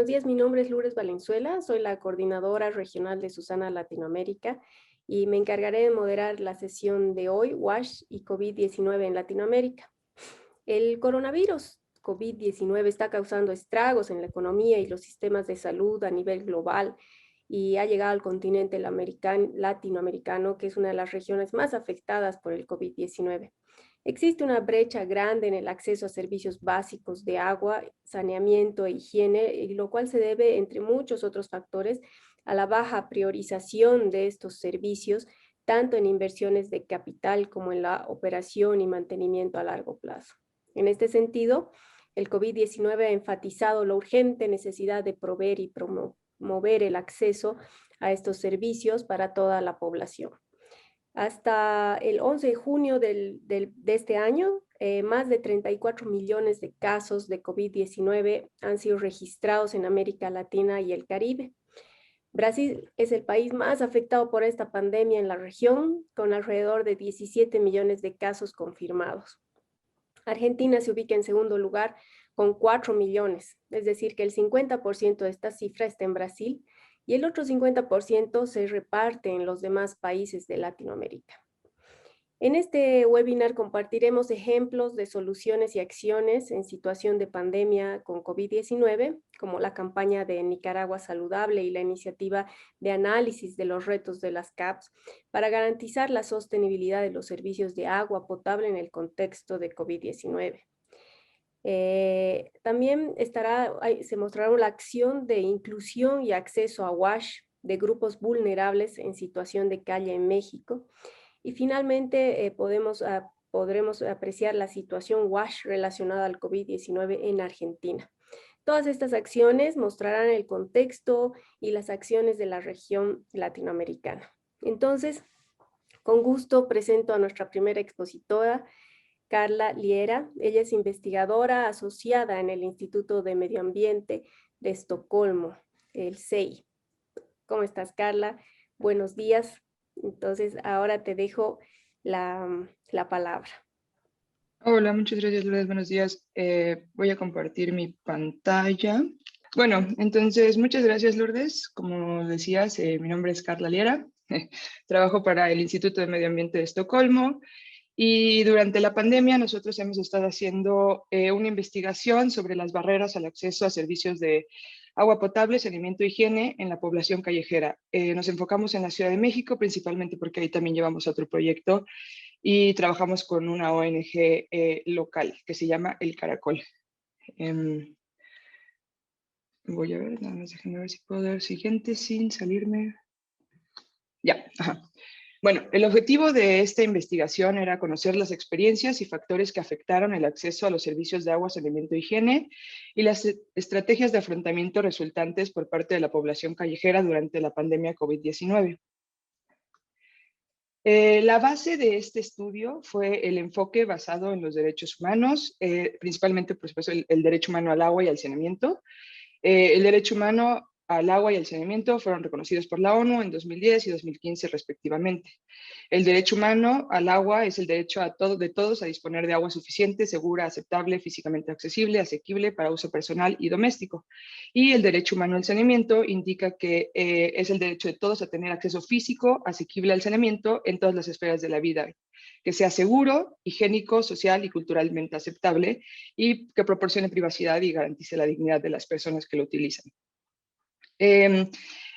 días, mi nombre es Lourdes Valenzuela, soy la coordinadora regional de Susana Latinoamérica y me encargaré de moderar la sesión de hoy, WASH y COVID-19 en Latinoamérica. El coronavirus COVID-19 está causando estragos en la economía y los sistemas de salud a nivel global y ha llegado al continente latinoamericano, que es una de las regiones más afectadas por el COVID-19. Existe una brecha grande en el acceso a servicios básicos de agua, saneamiento e higiene, y lo cual se debe, entre muchos otros factores, a la baja priorización de estos servicios, tanto en inversiones de capital como en la operación y mantenimiento a largo plazo. En este sentido, el COVID-19 ha enfatizado la urgente necesidad de proveer y promover el acceso a estos servicios para toda la población. Hasta el 11 de junio de este año, más de 34 millones de casos de COVID-19 han sido registrados en América Latina y el Caribe. Brasil es el país más afectado por esta pandemia en la región, con alrededor de 17 millones de casos confirmados. Argentina se ubica en segundo lugar con 4 millones, es decir, que el 50% de esta cifra está en Brasil y el otro 50% se reparte en los demás países de Latinoamérica. En este webinar compartiremos ejemplos de soluciones y acciones en situación de pandemia con COVID-19, como la campaña de Nicaragua Saludable y la iniciativa de análisis de los retos de las CAPs para garantizar la sostenibilidad de los servicios de agua potable en el contexto de COVID-19. También se mostrará la acción de inclusión y acceso a WASH de grupos vulnerables en situación de calle en México. Y finalmente podremos apreciar la situación WASH relacionada al COVID-19 en Argentina. Todas estas acciones mostrarán el contexto y las acciones de la región latinoamericana. Entonces, con gusto presento a nuestra primera expositora, Carla Liera. Ella es investigadora asociada en el Instituto de Medio Ambiente de Estocolmo, el CEI. ¿Cómo estás, Carla? Buenos días. Entonces, ahora te dejo la palabra. Hola, muchas gracias, Lourdes. Buenos días. Voy a compartir mi pantalla. Bueno, entonces, muchas gracias, Lourdes. Como decías, mi nombre es Carla Liera. Trabajo para el Instituto de Medio Ambiente de Estocolmo. Y durante la pandemia nosotros hemos estado haciendo una investigación sobre las barreras al acceso a servicios de agua potable, saneamiento e higiene en la población callejera. Nos enfocamos en la Ciudad de México, principalmente porque ahí también llevamos otro proyecto y trabajamos con una ONG local que se llama El Caracol. Voy a ver, nada más déjenme ver si puedo dar siguiente sin salirme. Ya, ajá. Bueno, el objetivo de esta investigación era conocer las experiencias y factores que afectaron el acceso a los servicios de agua, saneamiento e higiene y las estrategias de afrontamiento resultantes por parte de la población callejera durante la pandemia COVID-19. La base de este estudio fue el enfoque basado en los derechos humanos, principalmente por supuesto el derecho humano al agua y al saneamiento. El derecho humano al agua y al saneamiento fueron reconocidos por la ONU en 2010 y 2015 respectivamente. El derecho humano al agua es el derecho de todos a disponer de agua suficiente, segura, aceptable, físicamente accesible, asequible para uso personal y doméstico. Y el derecho humano al saneamiento indica que es el derecho de todos a tener acceso físico, asequible al saneamiento en todas las esferas de la vida, que sea seguro, higiénico, social y culturalmente aceptable y que proporcione privacidad y garantice la dignidad de las personas que lo utilizan. El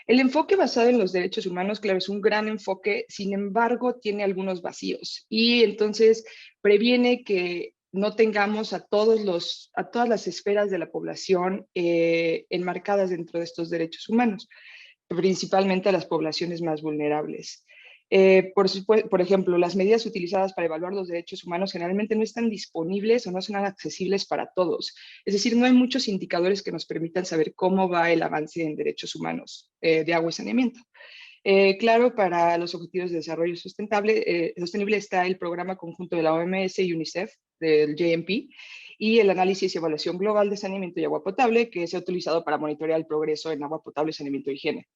enfoque basado en los derechos humanos, claro, es un gran enfoque, sin embargo, tiene algunos vacíos y entonces previene que no tengamos a todas las esferas de la población enmarcadas dentro de estos derechos humanos, principalmente a las poblaciones más vulnerables. Por ejemplo, las medidas utilizadas para evaluar los derechos humanos generalmente no están disponibles o no son accesibles para todos. Es decir, no hay muchos indicadores que nos permitan saber cómo va el avance en derechos humanos de agua y saneamiento. Claro, para los Objetivos de Desarrollo Sostenible está el Programa Conjunto de la OMS y UNICEF, del JMP, y el análisis y evaluación global de saneamiento y agua potable, que se ha utilizado para monitorear el progreso en agua potable, saneamiento y higiene.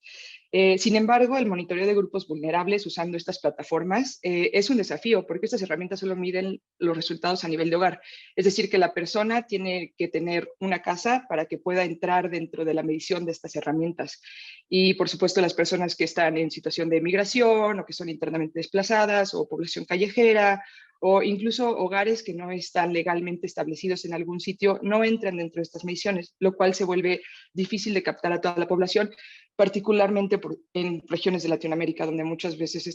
Sin embargo, el monitoreo de grupos vulnerables usando estas plataformas es un desafío porque estas herramientas solo miden los resultados a nivel de hogar. Es decir, que la persona tiene que tener una casa para que pueda entrar dentro de la medición de estas herramientas. Y, por supuesto, las personas que están en situación de migración o que son internamente desplazadas o población callejera o incluso hogares que no están legalmente establecidos en algún sitio no entran dentro de estas mediciones, lo cual se vuelve difícil de captar a toda la población, particularmente en regiones de Latinoamérica, donde muchas veces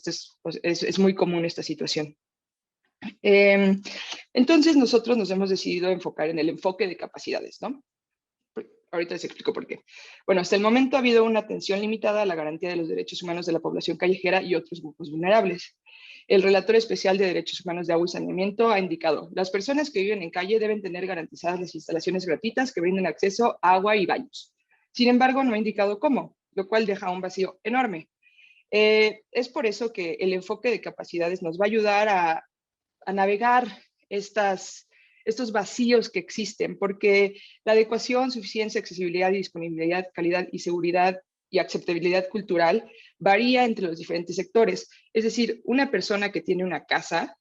es muy común esta situación. Entonces, nosotros nos hemos decidido enfocar en el enfoque de capacidades, ¿no? Ahorita les explico por qué. Bueno, hasta el momento ha habido una atención limitada a la garantía de los derechos humanos de la población callejera y otros grupos vulnerables. El Relator Especial de Derechos Humanos de Agua y Saneamiento ha indicado: las personas que viven en calle deben tener garantizadas las instalaciones gratuitas que brinden acceso a agua y baños. Sin embargo, no ha indicado cómo, lo cual deja un vacío enorme. Es por eso que el enfoque de capacidades nos va a ayudar a navegar estos vacíos que existen, porque la adecuación, suficiencia, accesibilidad y disponibilidad, calidad y seguridad y aceptabilidad cultural varía entre los diferentes sectores. Es decir, una persona que tiene una casa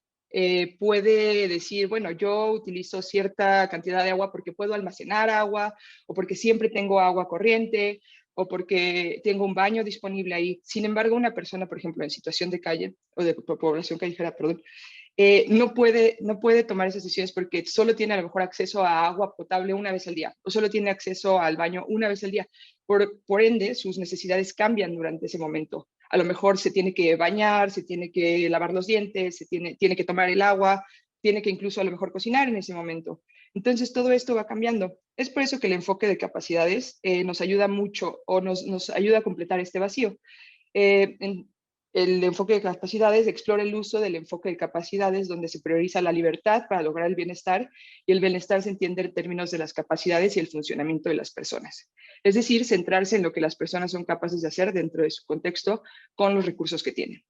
puede decir, bueno, yo utilizo cierta cantidad de agua porque puedo almacenar agua, o porque siempre tengo agua corriente, o porque tengo un baño disponible ahí. Sin embargo, una persona, por ejemplo, en situación de calle, o de población callejera, perdón, no puede tomar esas decisiones porque solo tiene a lo mejor acceso a agua potable una vez al día, o solo tiene acceso al baño una vez al día. Por ende, sus necesidades cambian durante ese momento. A lo mejor se tiene que bañar, se tiene que lavar los dientes, tiene que tomar el agua, tiene que incluso a lo mejor cocinar en ese momento. Entonces, todo esto va cambiando. Es por eso que el enfoque de capacidades nos ayuda mucho o nos ayuda a completar este vacío. El enfoque de capacidades explora el uso del enfoque de capacidades, donde se prioriza la libertad para lograr el bienestar, y el bienestar se entiende en términos de las capacidades y el funcionamiento de las personas. Es decir, centrarse en lo que las personas son capaces de hacer dentro de su contexto con los recursos que tienen.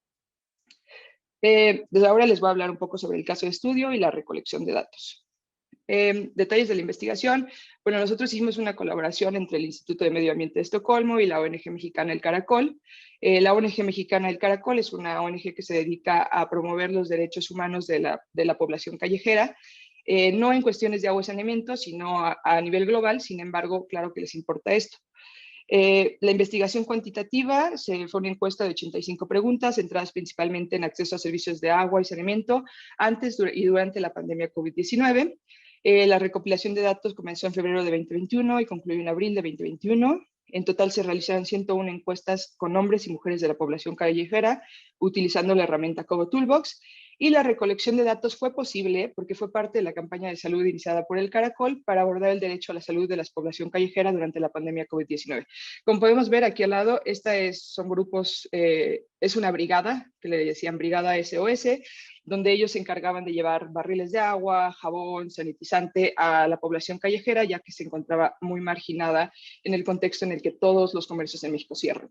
Desde ahora les voy a hablar un poco sobre el caso de estudio y la recolección de datos. Detalles de la investigación. Bueno, nosotros hicimos una colaboración entre el Instituto de Medio Ambiente de Estocolmo y la ONG mexicana El Caracol. La ONG mexicana El Caracol es una ONG que se dedica a promover los derechos humanos de la población callejera, no en cuestiones de agua y saneamiento, sino a nivel global. Sin embargo, claro que les importa esto. La investigación cuantitativa fue una encuesta de 85 preguntas, centradas principalmente en acceso a servicios de agua y saneamiento antes y durante la pandemia COVID-19. La recopilación de datos comenzó en febrero de 2021 y concluyó en abril de 2021. En total se realizaron 101 encuestas con hombres y mujeres de la población callejera utilizando la herramienta Cobo Toolbox, y la recolección de datos fue posible porque fue parte de la campaña de salud iniciada por el Caracol para abordar el derecho a la salud de la población callejera durante la pandemia COVID-19. Como podemos ver aquí al lado, son grupos, es una brigada, que le decían Brigada SOS, donde ellos se encargaban de llevar barriles de agua, jabón, sanitizante a la población callejera, ya que se encontraba muy marginada en el contexto en el que todos los comercios en México cierran.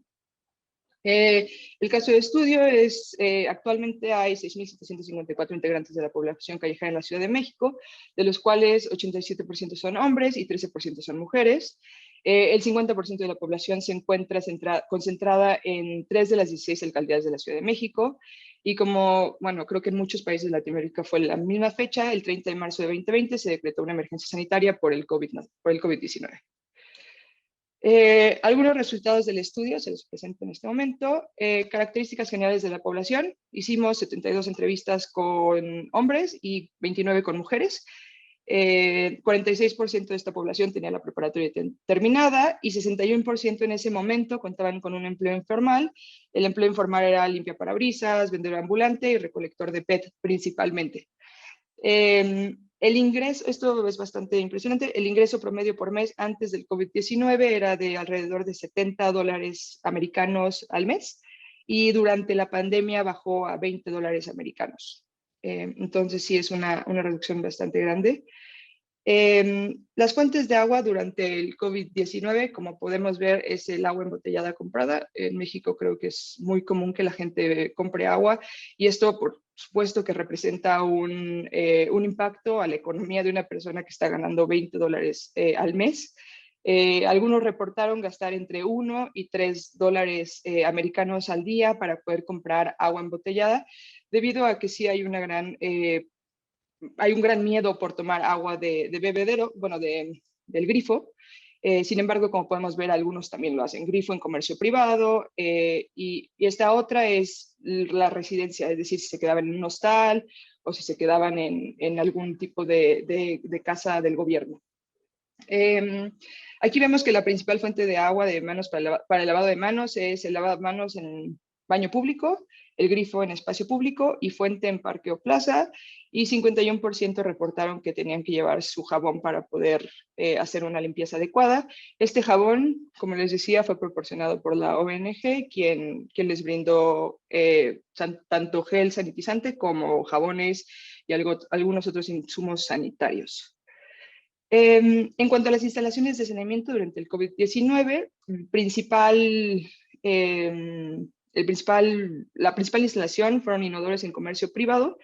El caso de estudio es, actualmente hay 6.754 integrantes de la población callejera en la Ciudad de México, de los cuales 87% son hombres y 13% son mujeres. El 50% de la población se encuentra concentrada en 3 de las 16 alcaldías de la Ciudad de México, y como, bueno, creo que en muchos países de Latinoamérica fue la misma fecha, el 30 de marzo de 2020 se decretó una emergencia sanitaria por el COVID-19. Algunos resultados del estudio se los presento en este momento. Características generales de la población. Hicimos 72 entrevistas con hombres y 29 con mujeres. 46% de esta población tenía la preparatoria terminada y 61% en ese momento contaban con un empleo informal. El empleo informal era limpia parabrisas, vendedor ambulante y recolector de PET principalmente. El ingreso, esto es bastante impresionante, el ingreso promedio por mes antes del COVID-19 era de alrededor de $70 americanos al mes, y durante la pandemia bajó a $20 americanos. Entonces sí es una reducción bastante grande. Las fuentes de agua durante el COVID-19, como podemos ver, es el agua embotellada comprada. En México creo que es muy común que la gente compre agua, y esto supuesto que representa un impacto a la economía de una persona que está ganando $20 al mes. Algunos reportaron gastar entre $1 y $3 americanos al día para poder comprar agua embotellada, debido a que sí hay hay un gran miedo por tomar agua de bebedero, bueno, del grifo. Sin embargo, como podemos ver, algunos también lo hacen grifo en comercio privado, y esta otra es la residencia, es decir, si se quedaban en un hostal o si se quedaban en algún tipo de casa del gobierno. Aquí vemos que la principal fuente de agua de manos para el lavado de manos es el lavado de manos en baño público, el grifo en espacio público y fuente en parque o plaza, y 51% reportaron que tenían que llevar su jabón para poder hacer una limpieza adecuada. Este jabón, como les decía, fue proporcionado por la ONG, quien les brindó tanto gel sanitizante como jabones y algunos otros insumos sanitarios. En cuanto a las instalaciones de saneamiento durante el COVID-19, la principal instalación fueron inodoros en comercio privado,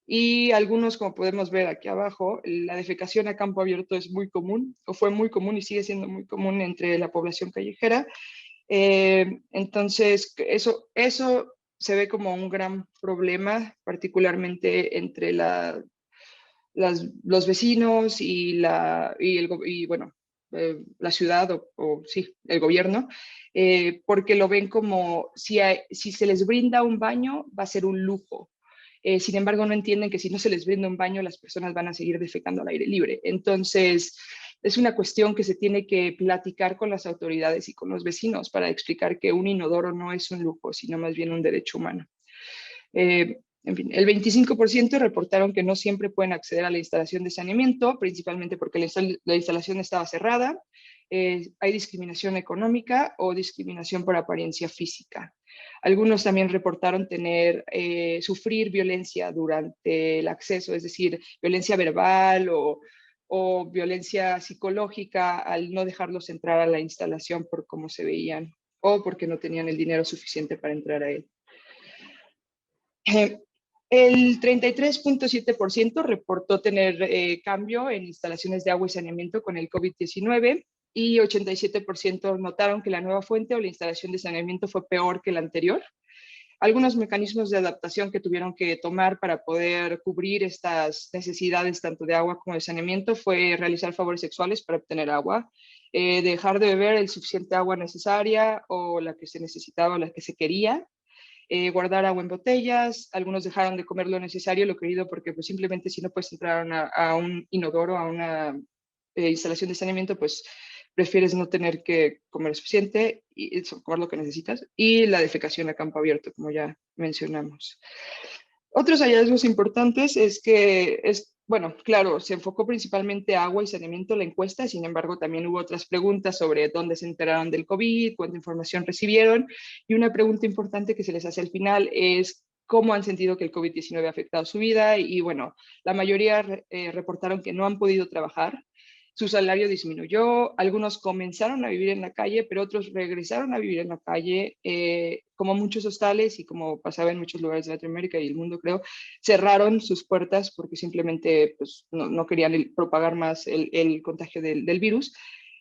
y algunos, como podemos ver aquí abajo, la defecación a campo abierto es muy común, o fue muy común y sigue siendo muy común entre la población callejera. Entonces, eso se ve como un gran problema, particularmente entre los vecinos bueno, la ciudad sí, el gobierno, porque lo ven como si se les brinda un baño, va a ser un lujo. Sin embargo, no entienden que si no se les brinda un baño, las personas van a seguir defecando al aire libre. Entonces, es una cuestión que se tiene que platicar con las autoridades y con los vecinos para explicar que un inodoro no es un lujo, sino más bien un derecho humano. En fin, el 25% reportaron que no siempre pueden acceder a la instalación de saneamiento, principalmente porque la instalación estaba cerrada. Hay discriminación económica o discriminación por apariencia física. Algunos también reportaron sufrir violencia durante el acceso, es decir, violencia verbal o violencia psicológica al no dejarlos entrar a la instalación por cómo se veían o porque no tenían el dinero suficiente para entrar a él. El 33.7% reportó tener cambio en instalaciones de agua y saneamiento con el COVID-19, y 87% notaron que la nueva fuente o la instalación de saneamiento fue peor que la anterior. Algunos mecanismos de adaptación que tuvieron que tomar para poder cubrir estas necesidades tanto de agua como de saneamiento fue realizar favores sexuales para obtener agua, dejar de beber el suficiente agua necesaria o la que se necesitaba o la que se quería, guardar agua en botellas. Algunos dejaron de comer lo necesario, lo querido, porque pues simplemente si no puedes entrar a un inodoro, a una instalación de saneamiento, pues prefieres no tener que comer suficiente y comer lo que necesitas. Y la defecación a campo abierto, como ya mencionamos. Otros hallazgos importantes es que bueno, claro, se enfocó principalmente a agua y saneamiento la encuesta. Sin embargo, también hubo otras preguntas sobre dónde se enteraron del COVID, cuánta información recibieron, y una pregunta importante que se les hace al final es cómo han sentido que el COVID-19 ha afectado su vida. Y bueno, la mayoría reportaron que no han podido trabajar, su salario disminuyó, algunos comenzaron a vivir en la calle, pero otros regresaron a vivir en la calle, como muchos hostales y como pasaba en muchos lugares de Latinoamérica y el mundo, creo, cerraron sus puertas porque simplemente pues, no querían propagar más el contagio del virus.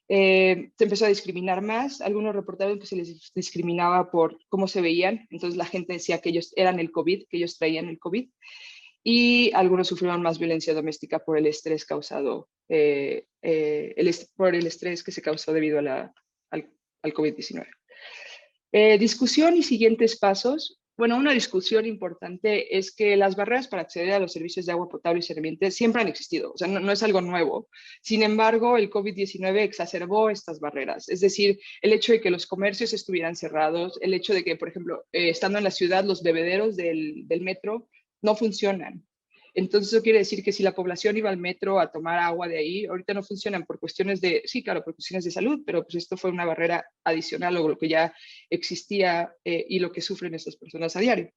Se empezó a discriminar más. Algunos reportaron que se les discriminaba por cómo se veían, entonces la gente decía que ellos eran el COVID, que ellos traían el COVID, y algunos sufrieron más violencia doméstica por el estrés causado, por el estrés que se causó debido al COVID-19. Discusión y siguientes pasos. Bueno, una discusión importante es que las barreras para acceder a los servicios de agua potable y saneamiento siempre han existido, o sea, no es algo nuevo. Sin embargo, el COVID-19 exacerbó estas barreras, es decir, el hecho de que los comercios estuvieran cerrados, el hecho de que, por ejemplo, estando en la ciudad, los bebederos del metro no funcionan. Entonces eso quiere decir que si la población iba al metro a tomar agua de ahí, ahorita no funcionan por cuestiones sí, claro, por cuestiones de salud, pero pues esto fue una barrera adicional o lo que ya existía y lo que sufren estas personas a diario.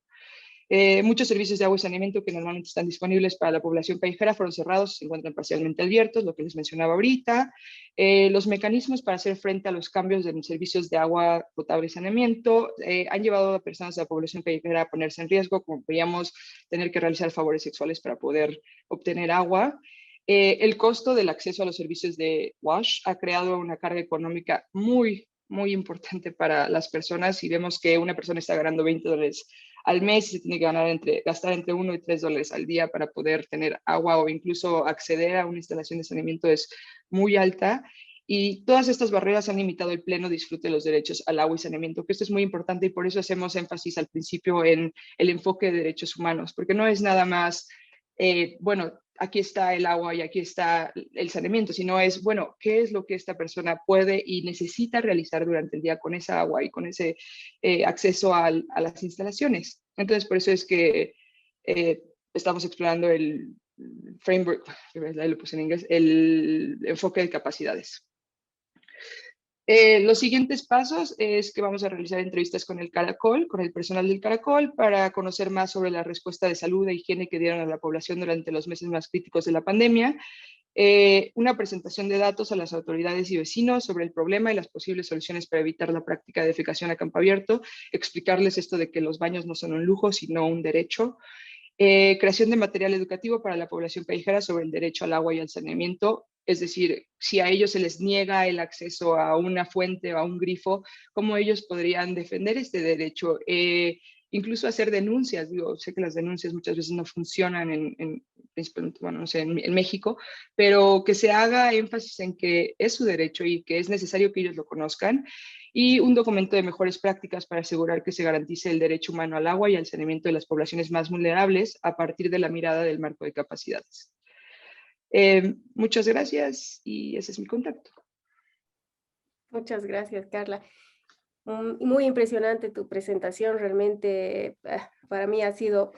Muchos servicios de agua y saneamiento que normalmente están disponibles para la población callejera fueron cerrados, se encuentran parcialmente abiertos, lo que les mencionaba ahorita. Los mecanismos para hacer frente a los cambios en servicios de agua potable y saneamiento han llevado a personas de la población callejera a ponerse en riesgo, como veíamos, tener que realizar favores sexuales para poder obtener agua. El costo del acceso a los servicios de WASH ha creado una carga económica muy importante para las personas. Si vemos que una persona está ganando $20 al mes y se tiene que gastar entre $1 y $3 al día para poder tener agua o incluso acceder a una instalación de saneamiento, es muy alta. Y todas estas barreras han limitado el pleno disfrute de los derechos al agua y saneamiento, que esto es muy importante y por eso hacemos énfasis al principio en el enfoque de derechos humanos, porque no es nada más, bueno, aquí está el agua y aquí está el saneamiento, sino es, bueno, ¿qué es lo que esta persona puede y necesita realizar durante el día con esa agua y con ese acceso a las instalaciones? Entonces, por eso es que estamos explorando el framework, lo puse en inglés, el enfoque de capacidades. Los siguientes pasos es que vamos a realizar entrevistas con el Caracol, con el personal del Caracol, para conocer más sobre la respuesta de salud e higiene que dieron a la población durante los meses más críticos de la pandemia. Una presentación de datos a las autoridades y vecinos sobre el problema y las posibles soluciones para evitar la práctica de defecación a campo abierto, explicarles esto de que los baños no son un lujo, sino un derecho. Creación de material educativo para la población callejera sobre el derecho al agua y al saneamiento, es decir, si a ellos se les niega el acceso a una fuente o a un grifo, ¿cómo ellos podrían defender este derecho? Incluso hacer denuncias, digo, sé que las denuncias muchas veces no funcionan principalmente, bueno, no sé, en México, pero que se haga énfasis en que es su derecho y que es necesario que ellos lo conozcan, y un documento de mejores prácticas para asegurar que se garantice el derecho humano al agua y al saneamiento de las poblaciones más vulnerables a partir de la mirada del marco de capacidades. Muchas gracias y ese es mi contacto. Muchas gracias, Carla. Muy impresionante tu presentación, realmente para mí ha sido,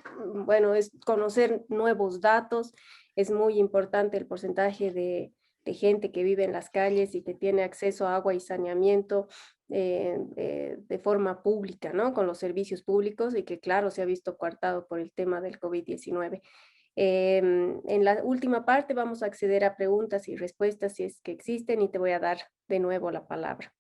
bueno, es conocer nuevos datos, es muy importante el porcentaje de gente que vive en las calles y que tiene acceso a agua y saneamiento de forma pública, ¿no? Con los servicios públicos y que claro, se ha visto coartado por el tema del COVID-19. En la última parte vamos a acceder a preguntas y respuestas si es que existen y te voy a dar de nuevo la palabra.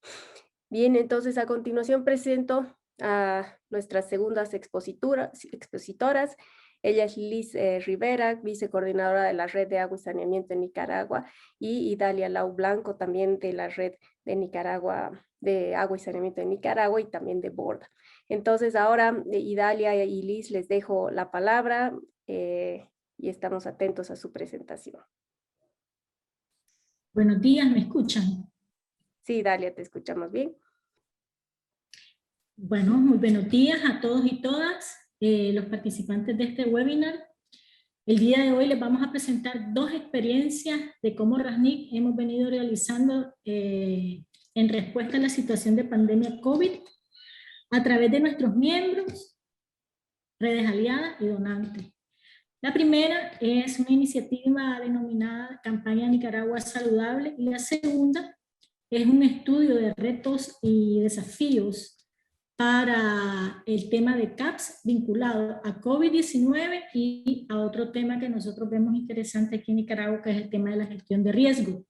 Bien, entonces a continuación presento a nuestras segundas expositoras. Ella es Liz Rivera, vicecoordinadora de la Red de Agua y Saneamiento en Nicaragua, y Idalia Lau Blanco, también de la Red de Nicaragua, de Agua y Saneamiento en Nicaragua y también de Borda. Entonces ahora Idalia y Liz les dejo la palabra y estamos atentos a su presentación. Buenos días, ¿me escuchan? Sí, Idalia, te escuchamos bien. Bueno, muy buenos días a todos y todas los participantes de este webinar. El día de hoy les vamos a presentar dos experiencias de cómo RASNIC hemos venido realizando en respuesta a la situación de pandemia COVID a través de nuestros miembros, redes aliadas y donantes. La primera es una iniciativa denominada Campaña Nicaragua Saludable y la segunda es un estudio de retos y desafíos para el tema de CAPS vinculado a COVID-19 y a otro tema que nosotros vemos interesante aquí en Nicaragua, que es el tema de la gestión de riesgo.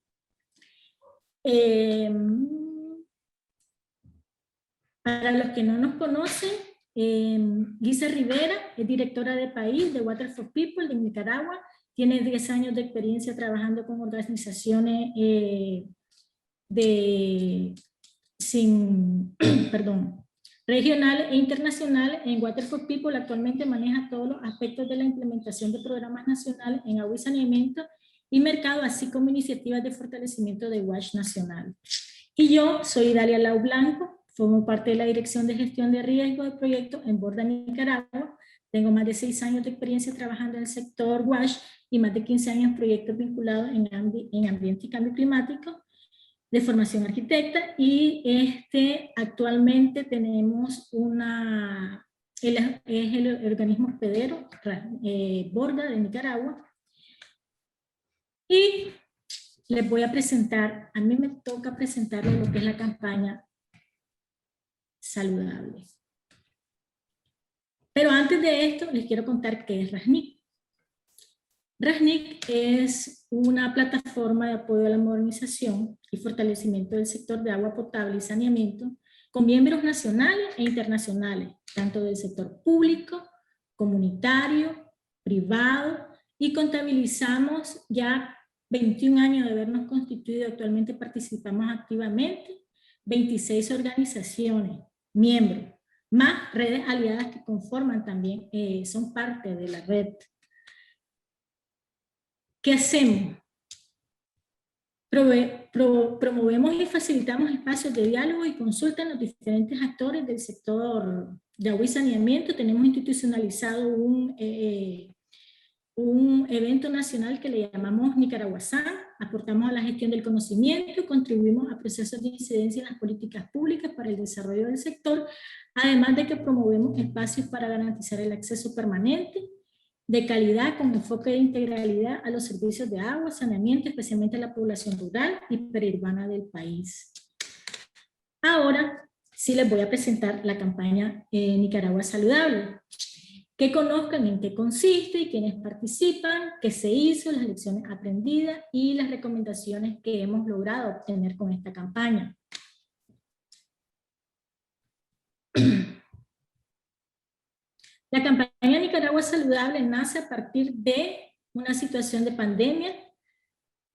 Para los que no nos conocen, Lisa Rivera es directora de país de Water for People de Nicaragua, tiene 10 años de experiencia trabajando con organizaciones regional e internacional. En Water for People actualmente maneja todos los aspectos de la implementación de programas nacionales en agua y saneamiento y mercado, así como iniciativas de fortalecimiento de WASH nacional. Y yo soy Idalia Lau Blanco, formo parte de la Dirección de Gestión de Riesgo de Proyectos en Borda, Nicaragua. Tengo más de 6 años de experiencia trabajando en el sector WASH y más de 15 años en proyectos vinculados en ambiente y cambio climático, de formación arquitecta, y actualmente tenemos es el organismo hospedero Borda de Nicaragua, y les voy a presentar, a mí me toca presentarles lo que es la campaña saludable. Pero antes antes de esto, les quiero contar qué es RASNIC. RASNIC es una plataforma de apoyo a la modernización y fortalecimiento del sector de agua potable y saneamiento, con miembros nacionales e internacionales, tanto del sector público, comunitario, privado, y contabilizamos ya 21 años de habernos constituido. Actualmente participamos activamente 26 organizaciones, miembros, más redes aliadas que conforman también, son parte de la red. ¿Qué hacemos? Promovemos y facilitamos espacios de diálogo y consulta en los diferentes actores del sector de agua y saneamiento. Tenemos institucionalizado un evento nacional que le llamamos Nicaraguasán. Aportamos a la gestión del conocimiento, contribuimos a procesos de incidencia en las políticas públicas para el desarrollo del sector, además de que promovemos espacios para garantizar el acceso permanente, de calidad, con enfoque de integralidad a los servicios de agua, saneamiento, especialmente a la población rural y periurbana del país. Ahora sí les voy a presentar la campaña Nicaragua Saludable. Que conozcan en qué consiste y quiénes participan, qué se hizo, las lecciones aprendidas y las recomendaciones que hemos logrado obtener con esta campaña. La campaña Nicaragua Saludable nace a partir de una situación de pandemia,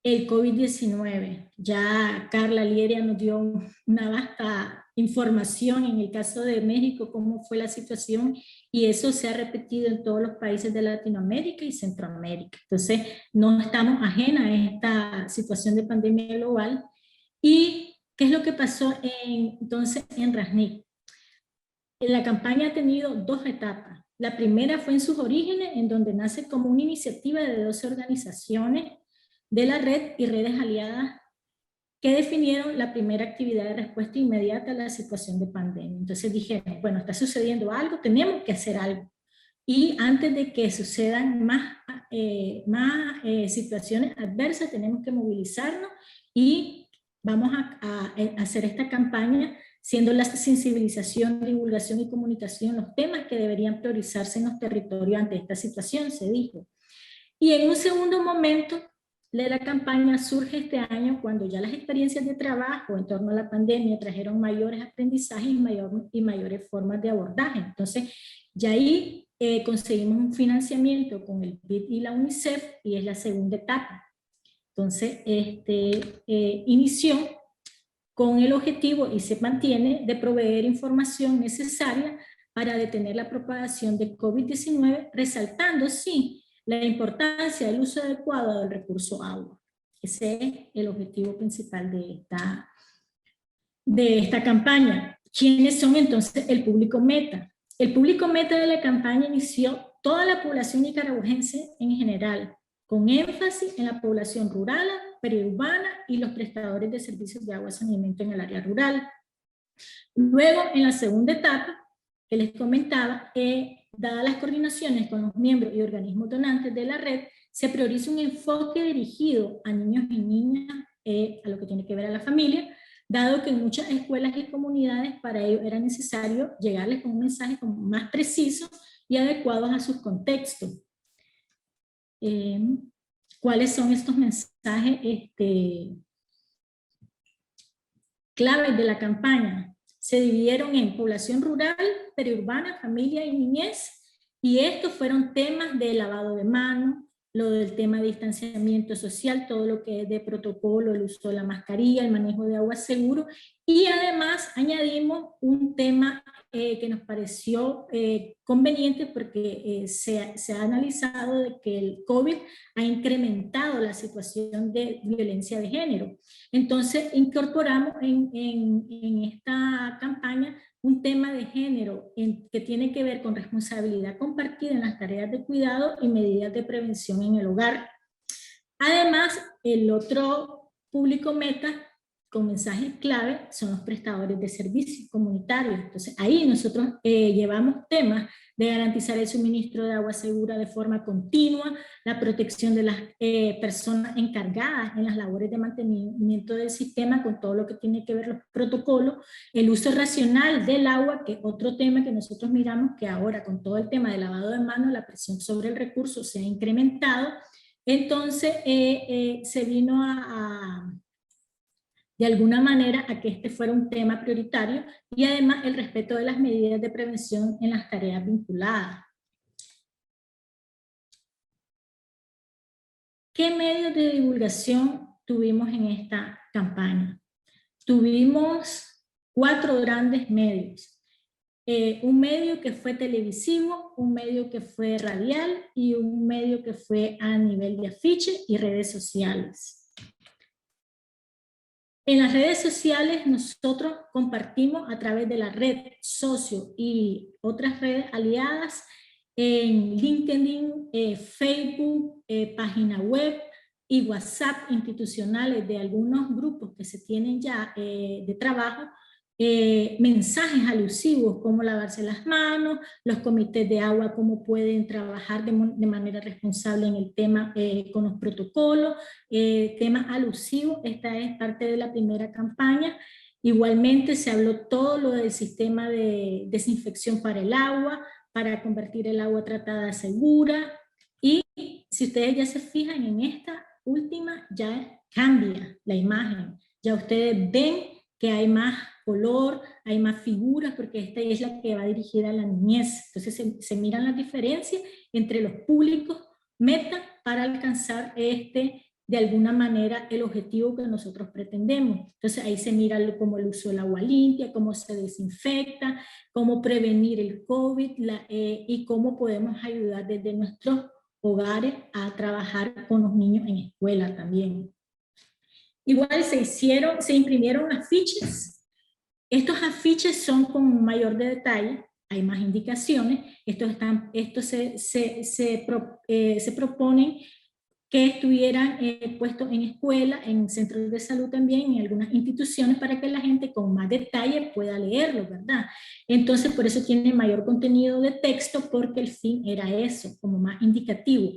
el COVID-19. Ya Carla Lieria nos dio una vasta información en el caso de México, cómo fue la situación, y eso se ha repetido en todos los países de Latinoamérica y Centroamérica. Entonces, no estamos ajenas a esta situación de pandemia global. ¿Y qué es lo que pasó entonces en RASNIC? La campaña ha tenido dos etapas. La primera fue en sus orígenes, en donde nace como una iniciativa de 12 organizaciones de la red y redes aliadas que definieron la primera actividad de respuesta inmediata a la situación de pandemia. Entonces dijeron, bueno, está sucediendo algo, tenemos que hacer algo. Y antes de que sucedan más situaciones adversas, tenemos que movilizarnos y vamos a hacer esta campaña, siendo la sensibilización, divulgación y comunicación los temas que deberían priorizarse en los territorios ante esta situación, se dijo. Y en un segundo momento de la campaña surge este año, cuando ya las experiencias de trabajo en torno a la pandemia trajeron mayores aprendizajes y mayores formas de abordaje. Entonces, ya ahí conseguimos un financiamiento con el BID y la UNICEF, y es la segunda etapa. Entonces, inició con el objetivo, y se mantiene, de proveer información necesaria para detener la propagación de COVID-19, resaltando, sí, la importancia del uso adecuado del recurso agua. Ese es el objetivo principal de esta campaña. ¿Quiénes son entonces el público meta? El público meta de la campaña inició toda la población nicaragüense en general, con énfasis en la población rural, periurbana y los prestadores de servicios de agua y saneamiento en el área rural. Luego, en la segunda etapa, que les comentaba, dadas las coordinaciones con los miembros y organismos donantes de la red, se prioriza un enfoque dirigido a niños y niñas, a lo que tiene que ver a la familia, dado que en muchas escuelas y comunidades para ello era necesario llegarles con un mensaje como más preciso y adecuados a sus contextos. ¿Cuáles son estos mensajes claves de la campaña? Se dividieron en población rural, periurbana, familia y niñez, y estos fueron temas de lavado de manos, lo del tema de distanciamiento social, todo lo que es de protocolo, el uso de la mascarilla, el manejo de agua seguro, y además añadimos un tema que nos pareció conveniente porque se ha analizado de que el COVID ha incrementado la situación de violencia de género. Entonces incorporamos en esta campaña un tema de género que tiene que ver con responsabilidad compartida en las tareas de cuidado y medidas de prevención en el hogar. Además, el otro público meta con mensajes clave son los prestadores de servicios comunitarios. Entonces ahí nosotros llevamos temas de garantizar el suministro de agua segura de forma continua, la protección de las personas encargadas en las labores de mantenimiento del sistema con todo lo que tiene que ver los protocolos, el uso racional del agua, que es otro tema que nosotros miramos que ahora con todo el tema de lavado de manos, la presión sobre el recurso se ha incrementado. Entonces se vino de alguna manera a que este fuera un tema prioritario y además el respeto de las medidas de prevención en las tareas vinculadas. ¿Qué medios de divulgación tuvimos en esta campaña? Tuvimos 4 grandes medios. Un medio que fue televisivo, un medio que fue radial y un medio que fue a nivel de afiche y redes sociales. En las redes sociales nosotros compartimos a través de la red Socio y otras redes aliadas en LinkedIn, Facebook, página web y WhatsApp institucionales de algunos grupos que se tienen ya de trabajo, mensajes alusivos como lavarse las manos, los comités de agua cómo pueden trabajar de manera responsable en el tema con los protocolos, temas alusivos. Esta es parte de la primera campaña. Igualmente se habló todo lo del sistema de desinfección para el agua, para convertir el agua tratada a segura, y si ustedes ya se fijan en esta última ya cambia la imagen, ya ustedes ven que hay más color, hay más figuras, porque esta es la que va dirigida a la niñez. Entonces se miran las diferencias entre los públicos meta para alcanzar de alguna manera el objetivo que nosotros pretendemos. Entonces ahí se mira como el uso del agua limpia, cómo se desinfecta, cómo prevenir el COVID y cómo podemos ayudar desde nuestros hogares a trabajar con los niños en escuela también. Igual se imprimieron afiches. Estos afiches son con mayor detalle, hay más indicaciones. Estos se proponen que estuvieran puestos en escuela, en centros de salud también, en algunas instituciones, para que la gente con más detalle pueda leerlo, ¿verdad? Entonces, por eso tiene mayor contenido de texto, porque el fin era eso, como más indicativo.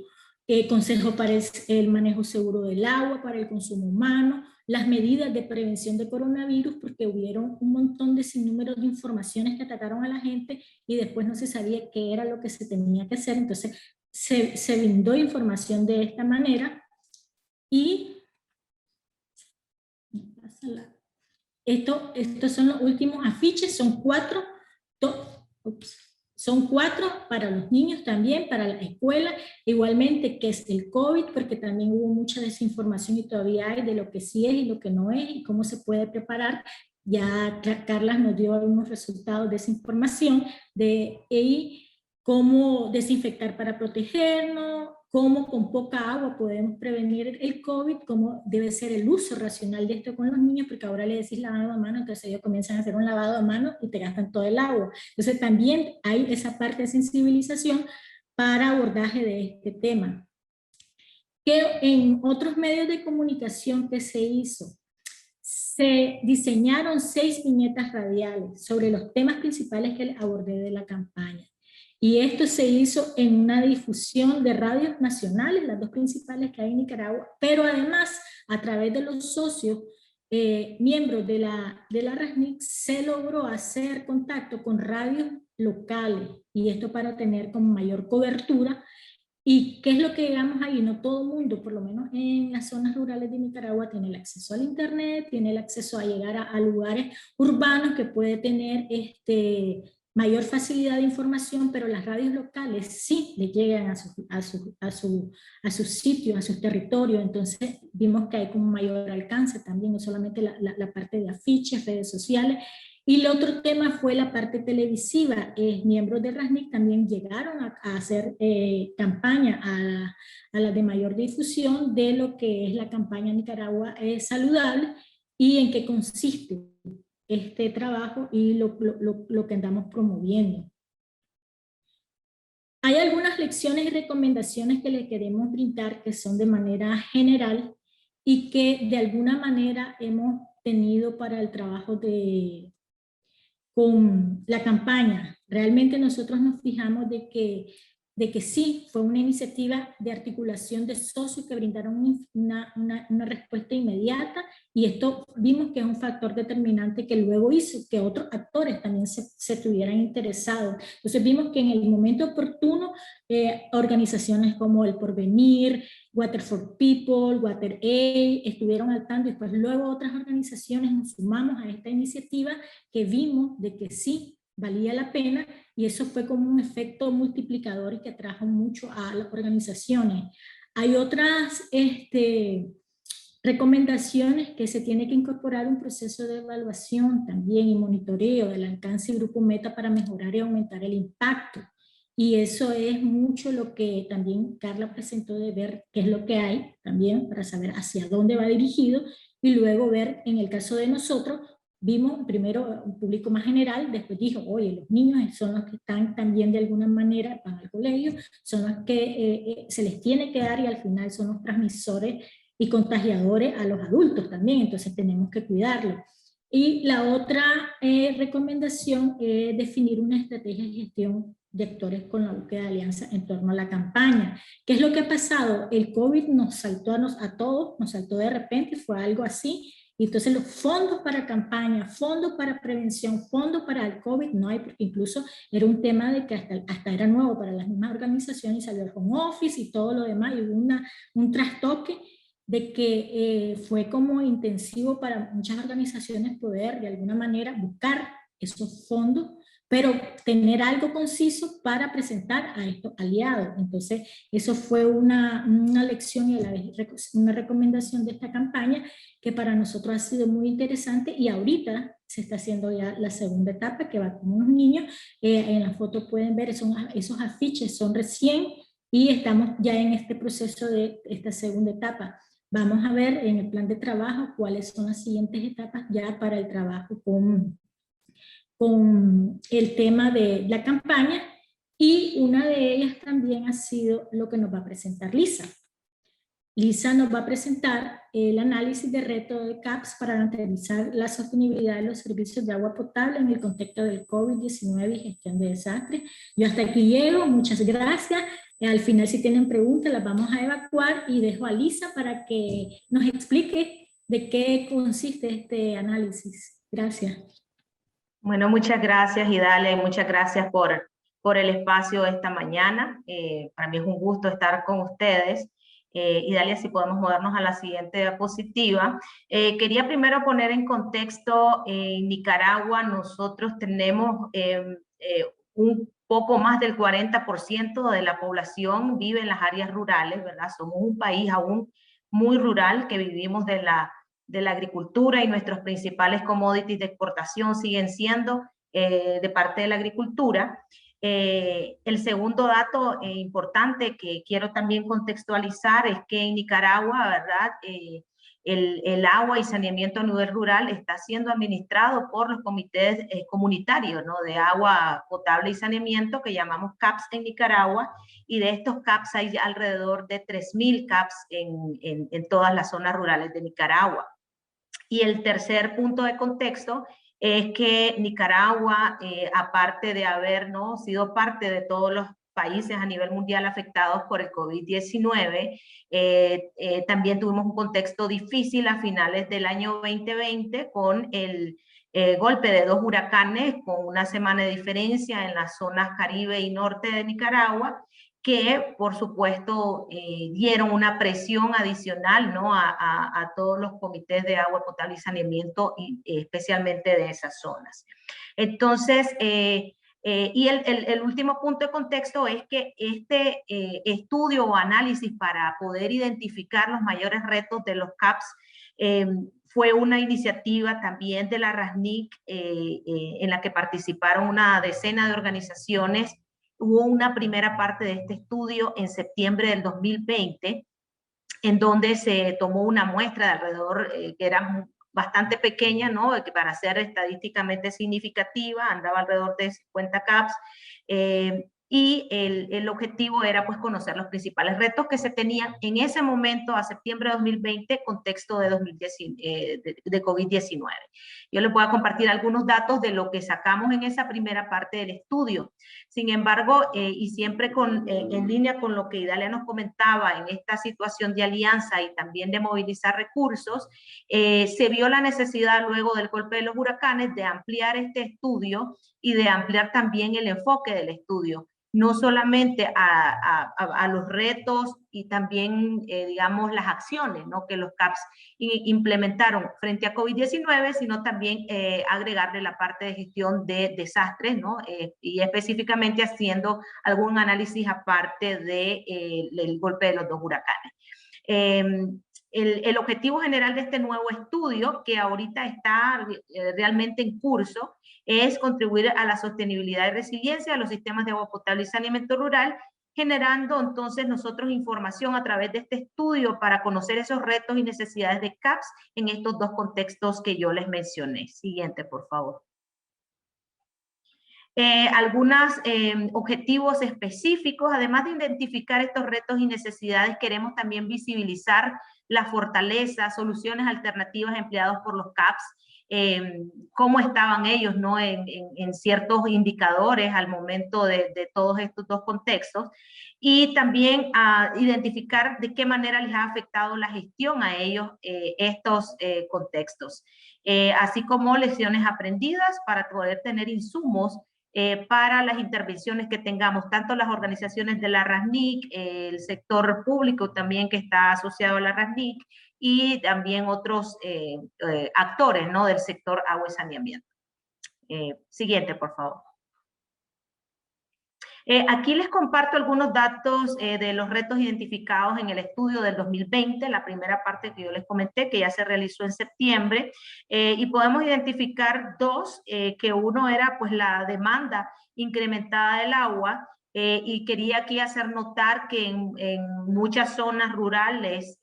Consejo para el manejo seguro del agua, para el consumo humano, las medidas de prevención de coronavirus, porque hubieron un montón de sinnúmeros de informaciones que atacaron a la gente y después no se sabía qué era lo que se tenía que hacer. Entonces se brindó información de esta manera y estos son los últimos afiches, son 4, son 4 para los niños también, para la escuela, igualmente que es el COVID, porque también hubo mucha desinformación y todavía hay de lo que sí es y lo que no es y cómo se puede preparar. Ya Carla nos dio algunos resultados de esa información y cómo desinfectar para protegernos, cómo con poca agua podemos prevenir el COVID, cómo debe ser el uso racional de esto con los niños, porque ahora le decís lavado de manos, entonces ellos comienzan a hacer un lavado de manos y te gastan todo el agua. Entonces también hay esa parte de sensibilización para abordaje de este tema. Que en otros medios de comunicación que se hizo, se diseñaron 6 viñetas radiales sobre los temas principales que abordé de la campaña. Y esto se hizo en una difusión de radios nacionales, las 2 principales que hay en Nicaragua, pero además a través de los socios, miembros de la RASNIC, se logró hacer contacto con radios locales, y esto para tener como mayor cobertura. ¿Y qué es lo que digamos ahí? No todo el mundo, por lo menos en las zonas rurales de Nicaragua, tiene el acceso al internet, tiene el acceso a llegar a lugares urbanos que puede tener mayor facilidad de información, pero las radios locales sí le llegan a sus sitios, a sus territorios. Entonces vimos que hay como mayor alcance también, no solamente la parte de afiches, redes sociales. Y el otro tema fue la parte televisiva. Miembros de RASNIC también llegaron a hacer campaña a la de mayor difusión de lo que es la campaña Nicaragua es saludable y en qué consiste este trabajo y lo que andamos promoviendo. Hay algunas lecciones y recomendaciones que les queremos brindar que son de manera general y que de alguna manera hemos tenido para el trabajo con la campaña. Realmente nosotros nos fijamos de que sí, fue una iniciativa de articulación de socios que brindaron una respuesta inmediata, y esto vimos que es un factor determinante que luego hizo que otros actores también se estuvieran interesados. Entonces vimos que en el momento oportuno organizaciones como El Porvenir, Water for People, WaterAid estuvieron al tanto, y después luego otras organizaciones nos sumamos a esta iniciativa que vimos de que sí valía la pena, y eso fue como un efecto multiplicador y que atrajo mucho a las organizaciones. Hay otras recomendaciones que se tiene que incorporar un proceso de evaluación también y monitoreo del alcance y grupo meta para mejorar y aumentar el impacto. Y eso es mucho lo que también Carla presentó, de ver qué es lo que hay también para saber hacia dónde va dirigido, y luego ver, en el caso de nosotros, vimos primero un público más general, después dijo, oye, los niños son los que están también de alguna manera, van al colegio, son los que se les tiene que dar, y al final son los transmisores y contagiadores a los adultos también, entonces tenemos que cuidarlos. Y la otra recomendación es definir una estrategia de gestión de actores con la búsqueda de alianza en torno a la campaña. ¿Qué es lo que ha pasado? El COVID nos saltó a todos, nos saltó de repente, fue algo así. Y entonces los fondos para campaña, fondos para prevención, fondos para el COVID no hay, porque incluso era un tema de que hasta era nuevo para las mismas organizaciones, y salió el home office y todo lo demás, y hubo un trastoque de que fue como intensivo para muchas organizaciones poder de alguna manera buscar esos fondos, pero tener algo conciso para presentar a estos aliados. Entonces, eso fue una lección y a la vez una recomendación de esta campaña que para nosotros ha sido muy interesante, y ahorita se está haciendo ya la segunda etapa, que va con unos niños. En la foto pueden ver, esos afiches son recién, y estamos ya en este proceso de esta segunda etapa. Vamos a ver en el plan de trabajo cuáles son las siguientes etapas ya para el trabajo con el tema de la campaña, y una de ellas también ha sido lo que nos va a presentar Lisa. Lisa nos va a presentar el análisis de reto de CAPS para analizar la sostenibilidad de los servicios de agua potable en el contexto del COVID-19 y gestión de desastres. Yo hasta aquí llego, muchas gracias. Al final, si tienen preguntas, las vamos a evacuar, y dejo a Lisa para que nos explique de qué consiste este análisis. Gracias. Bueno, muchas gracias, Idalia, y muchas gracias por el espacio esta mañana. Para mí es un gusto estar con ustedes. Idalia, si podemos movernos a la siguiente diapositiva. Quería primero poner en contexto, en Nicaragua nosotros tenemos un poco más del 40% de la población vive en las áreas rurales, ¿verdad? Somos un país aún muy rural, que vivimos de la agricultura, y nuestros principales commodities de exportación siguen siendo de parte de la agricultura. El segundo dato importante que quiero también contextualizar es que en Nicaragua, ¿verdad? El agua y saneamiento a nivel rural está siendo administrado por los comités comunitarios, ¿no?, de agua potable y saneamiento, que llamamos CAPS en Nicaragua, y de estos CAPS hay alrededor de 3.000 CAPS en todas las zonas rurales de Nicaragua. Y el tercer punto de contexto es que Nicaragua, aparte de haber, ¿no?, sido parte de todos los países a nivel mundial afectados por el COVID-19, también tuvimos un contexto difícil a finales del año 2020 con el golpe de 2 huracanes con una semana de diferencia en las zonas Caribe y norte de Nicaragua, que por supuesto dieron una presión adicional, ¿no?, a todos los comités de agua potable y saneamiento, y especialmente de esas zonas. Entonces, y el último punto de contexto es que este estudio o análisis para poder identificar los mayores retos de los CAPS fue una iniciativa también de la RASNIC, en la que participaron una decena de organizaciones. Hubo una primera parte de este estudio en septiembre del 2020, en donde se tomó una muestra de alrededor, que era bastante pequeña, ¿no?, que para ser estadísticamente significativa, andaba alrededor de 50 CAPS, y el objetivo era pues conocer los principales retos que se tenían en ese momento, a septiembre de 2020, contexto de COVID-19. Yo les voy a compartir algunos datos de lo que sacamos en esa primera parte del estudio. Sin embargo, y siempre en línea con lo que Idalia nos comentaba en esta situación de alianza y también de movilizar recursos, se vio la necesidad luego del golpe de los huracanes de ampliar este estudio y de ampliar también el enfoque del estudio, no solamente a los retos y también, digamos, las acciones, ¿no?, que los CAPS implementaron frente a COVID-19, sino también agregarle la parte de gestión de desastres, ¿no?, y específicamente haciendo algún análisis aparte del golpe de los 2 huracanes. El objetivo general de este nuevo estudio, que ahorita está realmente en curso, es contribuir a la sostenibilidad y resiliencia de los sistemas de agua potable y saneamiento rural, generando entonces nosotros información a través de este estudio para conocer esos retos y necesidades de CAPS en estos 2 contextos que yo les mencioné. Siguiente, por favor. Algunos objetivos específicos, además de identificar estos retos y necesidades, queremos también visibilizar las fortalezas, soluciones alternativas empleadas por los CAPS, cómo estaban ellos, ¿no?, en ciertos indicadores al momento de todos estos 2 contextos, y también identificar de qué manera les ha afectado la gestión a ellos estos contextos, así como lecciones aprendidas para poder tener insumos para las intervenciones que tengamos, tanto las organizaciones de la RASNIC, el sector público también que está asociado a la RASNIC, y también otros actores, ¿no?, del sector agua y saneamiento. Siguiente, por favor. Aquí les comparto algunos datos de los retos identificados en el estudio del 2020, la primera parte que yo les comenté, que ya se realizó en septiembre, y podemos identificar 2, que uno era pues la demanda incrementada del agua, y quería aquí hacer notar que en muchas zonas rurales,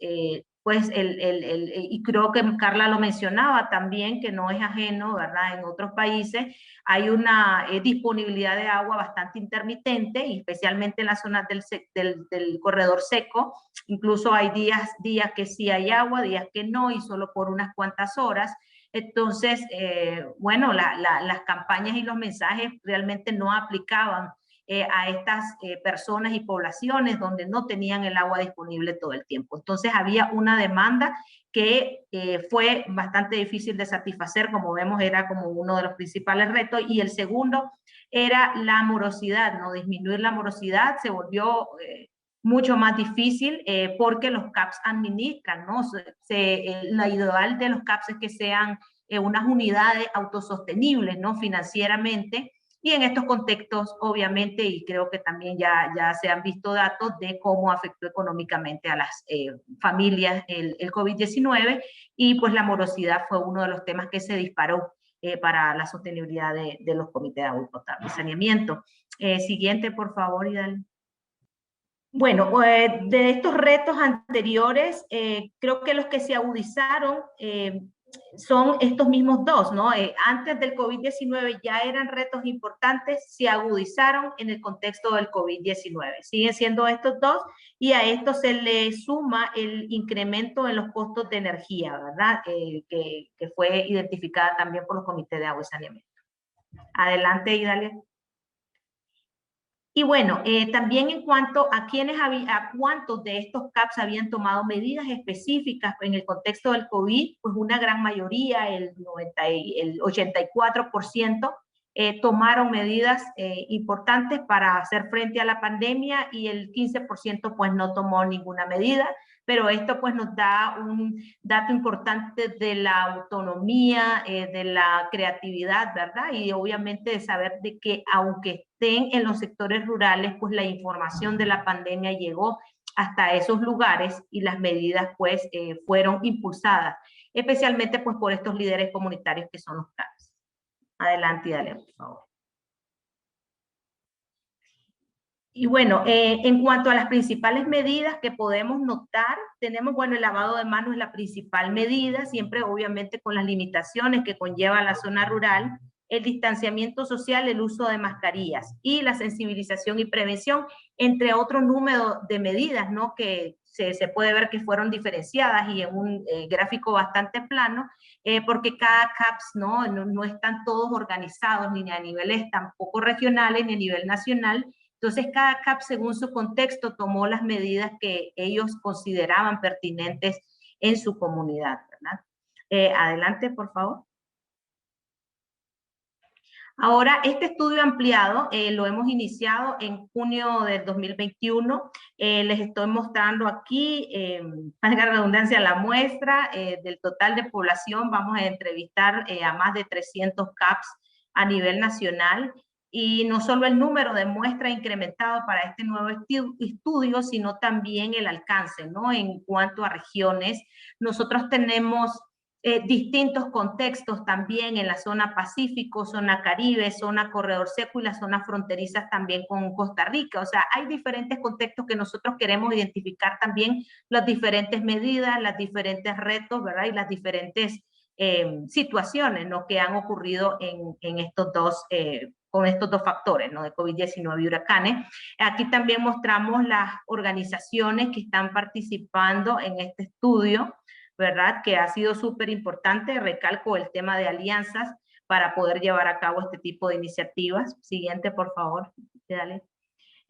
pues y creo que Carla lo mencionaba también, que no es ajeno, ¿verdad? En otros países hay una disponibilidad de agua bastante intermitente, y especialmente en las zonas del corredor seco. Incluso hay días que sí hay agua, días que no, y solo por unas cuantas horas. Entonces, bueno, las campañas y los mensajes realmente no aplicaban a estas personas y poblaciones donde no tenían el agua disponible todo el tiempo. Entonces había una demanda que fue bastante difícil de satisfacer, como vemos, era como uno de los principales retos, y el segundo era la morosidad, ¿no? Disminuir la morosidad se volvió mucho más difícil porque los CAPS administran, ¿no? La ideal de los CAPS es que sean unas unidades autosostenibles, ¿no?, financieramente. Y en estos contextos, obviamente, y creo que también ya se han visto datos de cómo afectó económicamente a las familias el COVID-19, y pues la morosidad fue uno de los temas que se disparó para la sostenibilidad de los comités de agua potable y saneamiento. Siguiente, por favor, Idal. Bueno, de estos retos anteriores, creo que los que se agudizaron son estos mismos 2, ¿no? Antes del COVID-19 ya eran retos importantes, se agudizaron en el contexto del COVID-19. Siguen siendo estos 2, y a esto se le suma el incremento en los costos de energía, ¿verdad? Que fue identificada también por los comités de agua y saneamiento. Adelante, Idalia. Y bueno, también en cuanto a cuántos de estos CAPS habían tomado medidas específicas en el contexto del COVID, pues una gran mayoría, el 84%, tomaron medidas importantes para hacer frente a la pandemia, y el 15% pues no tomó ninguna medida. Pero esto pues nos da un dato importante de la autonomía, de la creatividad, ¿verdad? Y obviamente de saber de que aunque estén en los sectores rurales, pues la información de la pandemia llegó hasta esos lugares, y las medidas pues fueron impulsadas, especialmente pues por estos líderes comunitarios que son los CAPS. Adelante, dale, por favor. Y bueno, en cuanto a las principales medidas que podemos notar, tenemos, bueno, el lavado de manos es la principal medida, siempre obviamente con las limitaciones que conlleva la zona rural, el distanciamiento social, el uso de mascarillas y la sensibilización y prevención, entre otro número de medidas, ¿no? Que se puede ver que fueron diferenciadas y en un gráfico bastante plano, porque cada CAPS no están todos organizados ni a niveles tampoco regionales ni a nivel nacional. Entonces cada CAPS según su contexto tomó las medidas que ellos consideraban pertinentes en su comunidad, ¿verdad? Adelante, por favor. Ahora, este estudio ampliado lo hemos iniciado en junio del 2021. Les estoy mostrando aquí, valga la redundancia, la muestra del total de población. Vamos a entrevistar a más de 300 CAPS a nivel nacional. Y no solo el número de muestras incrementado para este nuevo estudio, sino también el alcance, ¿no? En cuanto a regiones, nosotros tenemos distintos contextos también en la zona Pacífico, zona Caribe, zona Corredor Seco y las zonas fronterizas también con Costa Rica. O sea, hay diferentes contextos que nosotros queremos identificar también las diferentes medidas, los diferentes retos, ¿verdad? Y las diferentes situaciones, ¿no? Que han ocurrido en estos dos con estos dos factores, ¿no? De COVID-19 y huracanes. Aquí también mostramos las organizaciones que están participando en este estudio, ¿verdad? Que ha sido súper importante. Recalco el tema de alianzas para poder llevar a cabo este tipo de iniciativas. Siguiente, por favor. Dale.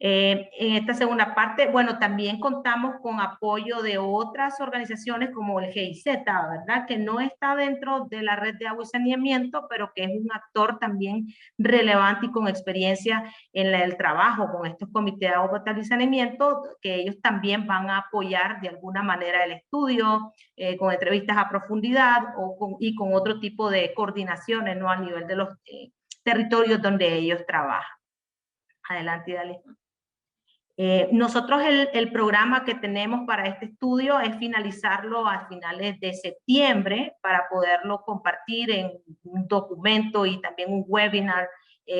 En esta segunda parte, bueno, también contamos con apoyo de otras organizaciones como el GIZ, ¿verdad? Que no está dentro de la red de agua y saneamiento, pero que es un actor también relevante y con experiencia en el trabajo con estos comités de agua potable y saneamiento, que ellos también van a apoyar de alguna manera el estudio, con entrevistas a profundidad y con otro tipo de coordinaciones, ¿no? A nivel de los territorios donde ellos trabajan. Adelante, dale. Nosotros el programa que tenemos para este estudio es finalizarlo a finales de septiembre para poderlo compartir en un documento y también un webinar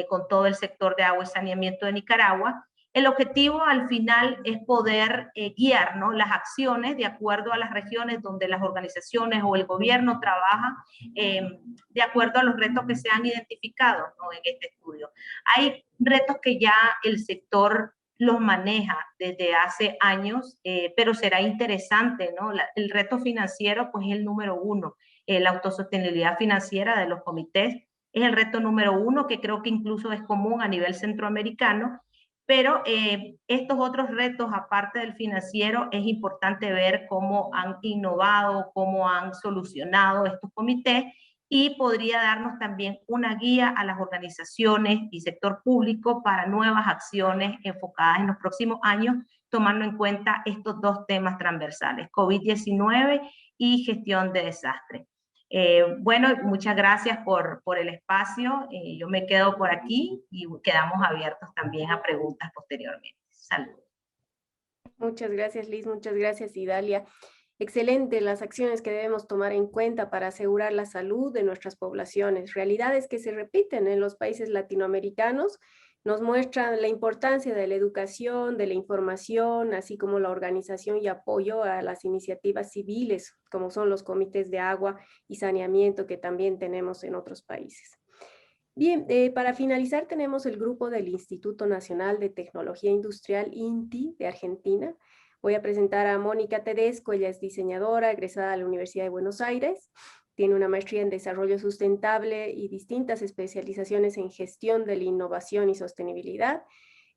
con todo el sector de agua y saneamiento de Nicaragua. El objetivo al final es poder guiar, ¿no? Las acciones de acuerdo a las regiones donde las organizaciones o el gobierno trabajan de acuerdo a los retos que se han identificado, ¿no? En este estudio. Hay retos que ya el sector los maneja desde hace años, pero será interesante, ¿no? El reto financiero, pues, es el número uno. La autosostenibilidad financiera de los comités es el reto número uno, que creo que incluso es común a nivel centroamericano, pero estos otros retos, aparte del financiero, es importante ver cómo han innovado, cómo han solucionado estos comités, y podría darnos también una guía a las organizaciones y sector público para nuevas acciones enfocadas en los próximos años, tomando en cuenta estos dos temas transversales, COVID-19 y gestión de desastre. Bueno, muchas gracias por el espacio. Yo me quedo por aquí y quedamos abiertos también a preguntas posteriormente. Saludos. Muchas gracias, Liz. Muchas gracias, Idalia. Excelente las acciones que debemos tomar en cuenta para asegurar la salud de nuestras poblaciones. Realidades que se repiten en los países latinoamericanos nos muestran la importancia de la educación, de la información, así como la organización y apoyo a las iniciativas civiles, como son los comités de agua y saneamiento que también tenemos en otros países. Bien, para finalizar tenemos el grupo del Instituto Nacional de Tecnología Industrial, INTI, de Argentina. Voy a presentar a Mónica Tedesco. Ella es diseñadora, egresada de la Universidad de Buenos Aires. Tiene una maestría en desarrollo sustentable y distintas especializaciones en gestión de la innovación y sostenibilidad.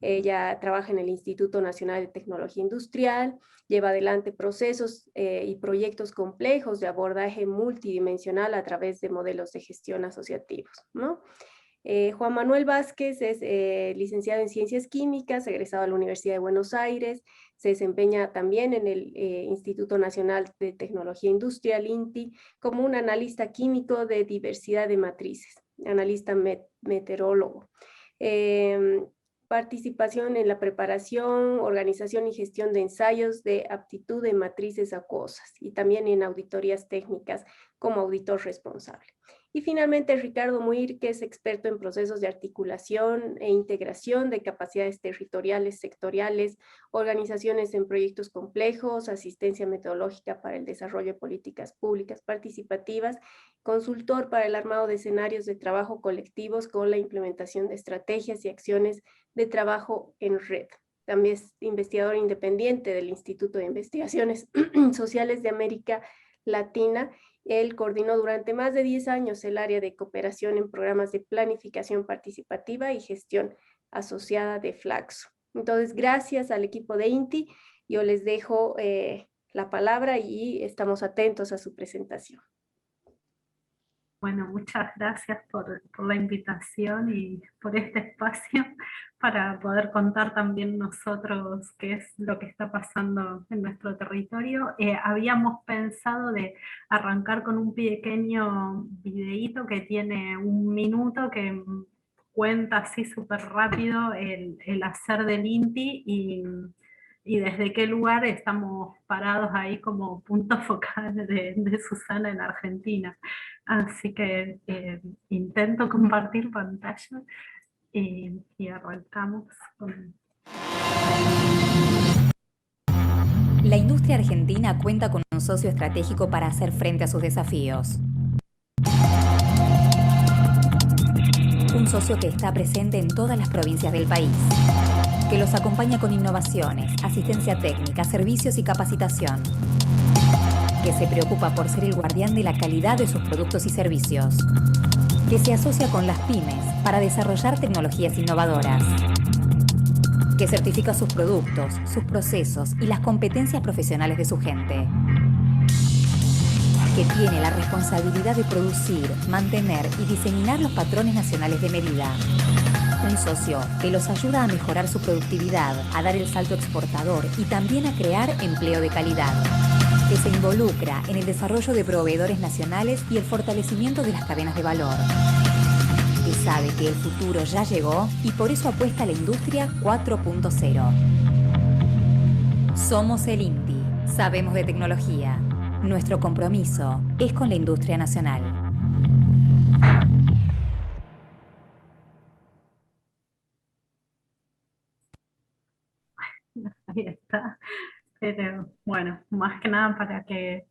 Ella trabaja en el Instituto Nacional de Tecnología Industrial, lleva adelante procesos y proyectos complejos de abordaje multidimensional a través de modelos de gestión asociativos, ¿no? Juan Manuel Vázquez es licenciado en Ciencias Químicas, egresado de la Universidad de Buenos Aires, se desempeña también en el Instituto Nacional de Tecnología Industrial, INTI, como un analista químico de diversidad de matrices, analista meteorólogo. Participación en la preparación, organización y gestión de ensayos de aptitud de matrices acuosas y también en auditorías técnicas como auditor responsable. Y finalmente Ricardo Muir, que es experto en procesos de articulación e integración de capacidades territoriales, sectoriales, organizaciones en proyectos complejos, asistencia metodológica para el desarrollo de políticas públicas participativas, consultor para el armado de escenarios de trabajo colectivos con la implementación de estrategias y acciones de trabajo en red. También es investigador independiente del Instituto de Investigaciones Sociales de América Latina. Él coordinó durante más de 10 años el área de cooperación en programas de planificación participativa y gestión asociada de Flaxo. Entonces, gracias al equipo de INTI, yo les dejo la palabra y estamos atentos a su presentación. Bueno, muchas gracias por la invitación y por este espacio para poder contar también nosotros qué es lo que está pasando en nuestro territorio. Habíamos pensado de arrancar con un pequeño videíto que tiene 1 minuto que cuenta así súper rápido el hacer del INTI y desde qué lugar estamos parados ahí como punto focal de Susana en Argentina. Así que intento compartir pantalla y arrancamos con... La industria argentina cuenta con un socio estratégico para hacer frente a sus desafíos. Un socio que está presente en todas las provincias del país, que los acompaña con innovaciones, asistencia técnica, servicios y capacitación, que se preocupa por ser el guardián de la calidad de sus productos y servicios, que se asocia con las pymes para desarrollar tecnologías innovadoras, que certifica sus productos, sus procesos y las competencias profesionales de su gente, que tiene la responsabilidad de producir, mantener y diseminar los patrones nacionales de medida. Un socio que los ayuda a mejorar su productividad, a dar el salto exportador y también a crear empleo de calidad, que se involucra en el desarrollo de proveedores nacionales y el fortalecimiento de las cadenas de valor, que sabe que el futuro ya llegó y por eso apuesta a la industria 4.0. Somos el INTI, sabemos de tecnología. Nuestro compromiso es con la industria nacional. Ahí está. Pero bueno, más que nada para que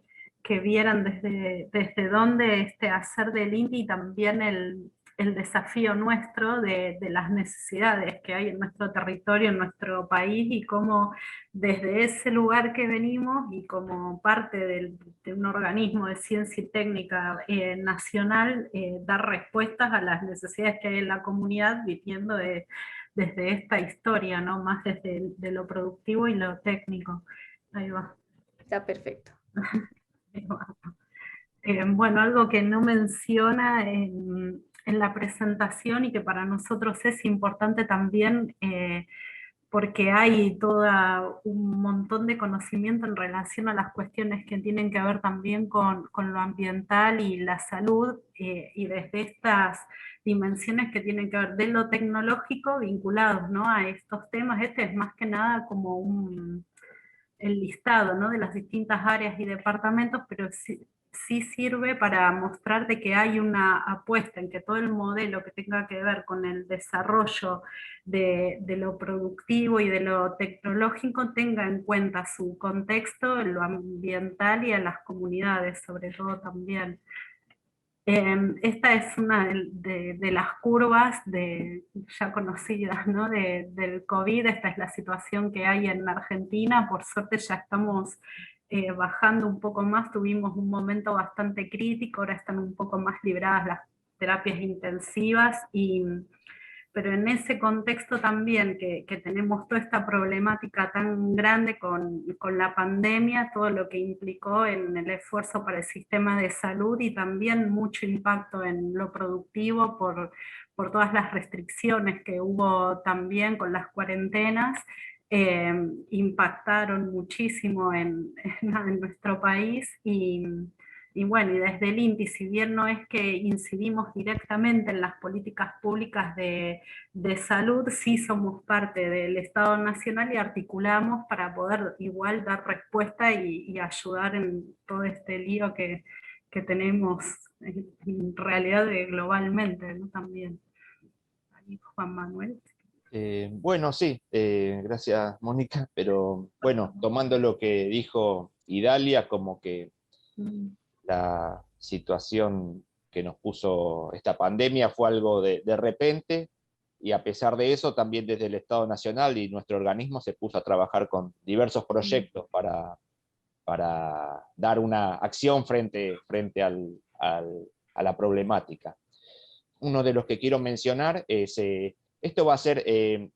vieran desde dónde hacer del INTI y también el desafío nuestro de las necesidades que hay en nuestro territorio, en nuestro país, y cómo desde ese lugar que venimos y como parte de un organismo de ciencia y técnica nacional, dar respuestas a las necesidades que hay en la comunidad viviendo desde esta historia, ¿no? Más desde de lo productivo y lo técnico. Ahí va. Está perfecto. Ahí va. Bueno, algo que no menciona en la presentación y que para nosotros es importante también, porque hay todo un montón de conocimiento en relación a las cuestiones que tienen que ver también con lo ambiental y la salud, y desde estas dimensiones que tienen que ver de lo tecnológico vinculados, ¿no?, a estos temas. Este es más que nada como el listado, ¿no?, de las distintas áreas y departamentos, pero sí sirve para mostrar de que hay una apuesta en que todo el modelo que tenga que ver con el desarrollo de lo productivo y de lo tecnológico tenga en cuenta su contexto, lo ambiental y a las comunidades sobre todo también. Esta es una de las curvas ya conocidas, ¿no?, del COVID. Esta es la situación que hay en Argentina. Por suerte ya estamos bajando un poco más. Tuvimos un momento bastante crítico, ahora están un poco más libradas las terapias intensivas, pero en ese contexto también que tenemos toda esta problemática tan grande con la pandemia, todo lo que implicó en el esfuerzo para el sistema de salud y también mucho impacto en lo productivo por todas las restricciones que hubo también con las cuarentenas, impactaron muchísimo en nuestro país. Y bueno, y desde el INTI, si bien no es que incidimos directamente en las políticas públicas de salud, sí somos parte del Estado Nacional y articulamos para poder igual dar respuesta y ayudar en todo este lío que tenemos en realidad globalmente, ¿no? También. Ahí, Juan Manuel. Bueno, sí, gracias Mónica, pero bueno, tomando lo que dijo Idalia, como que la situación que nos puso esta pandemia fue algo de repente, y a pesar de eso, también desde el Estado Nacional y nuestro organismo se puso a trabajar con diversos proyectos para dar una acción frente a la problemática. Uno de los que quiero mencionar es, esto va a ser,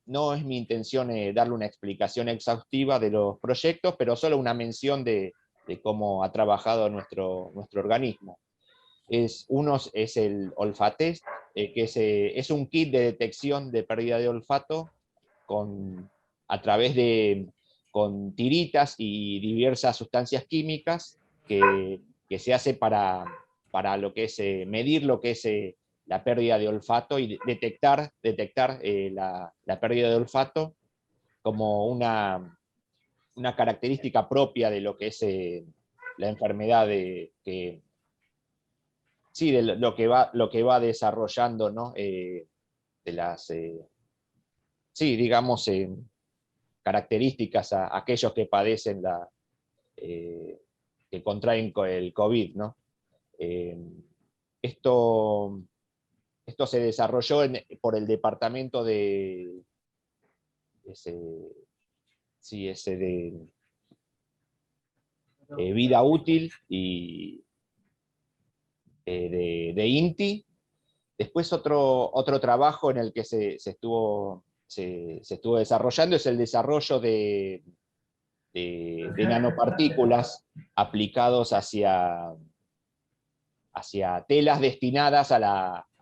no es mi intención darle una explicación exhaustiva de los proyectos, pero solo una mención de cómo ha trabajado nuestro organismo. Uno es el Olfatest, que es un kit de detección de pérdida de olfato con tiritas y diversas sustancias químicas que se hace para lo que es medir lo que es la pérdida de olfato y detectar la pérdida de olfato como una característica propia de lo que es la enfermedad de lo que va desarrollando, ¿no? De las, digamos, características a aquellos que padecen que contraen el COVID, ¿no? Esto se desarrolló por el departamento de vida útil y de INTI. Después otro trabajo en el que se estuvo desarrollando es el desarrollo de nanopartículas aplicados hacia telas destinadas a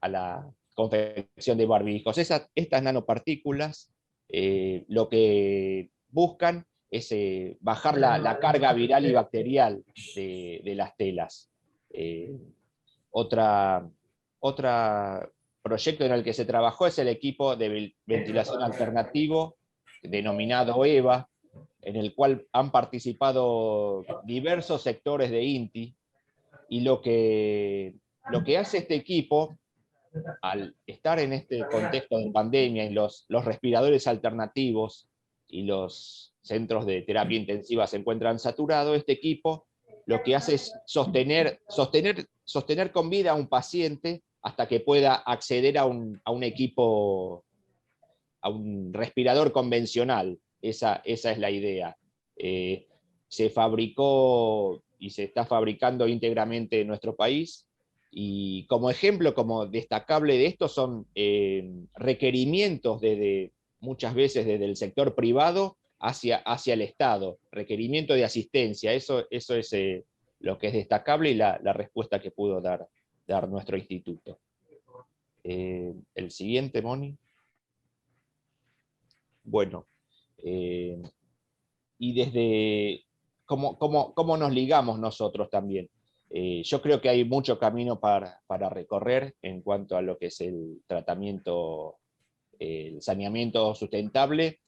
la confección de barbijos. Estas nanopartículas lo que buscan es bajar la carga viral y bacterial de las telas. Otro proyecto en el que se trabajó es el equipo de ventilación alternativo, denominado EVA, en el cual han participado diversos sectores de INTI, y lo que hace este equipo, al estar en este contexto de pandemia, y los respiradores alternativos y los centros de terapia intensiva se encuentran saturados, este equipo lo que hace es sostener con vida a un paciente hasta que pueda acceder a un equipo, a un respirador convencional. Esa es la idea. Se fabricó y se está fabricando íntegramente en nuestro país, y como ejemplo, como destacable de esto, son requerimientos muchas veces desde el sector privado hacia el Estado, requerimiento de asistencia. Eso es lo que es destacable, y la respuesta que pudo dar nuestro instituto. El siguiente, Moni. Bueno, y desde cómo nos ligamos nosotros también. Yo creo que hay mucho camino para recorrer en cuanto a lo que es el tratamiento, el saneamiento sustentable.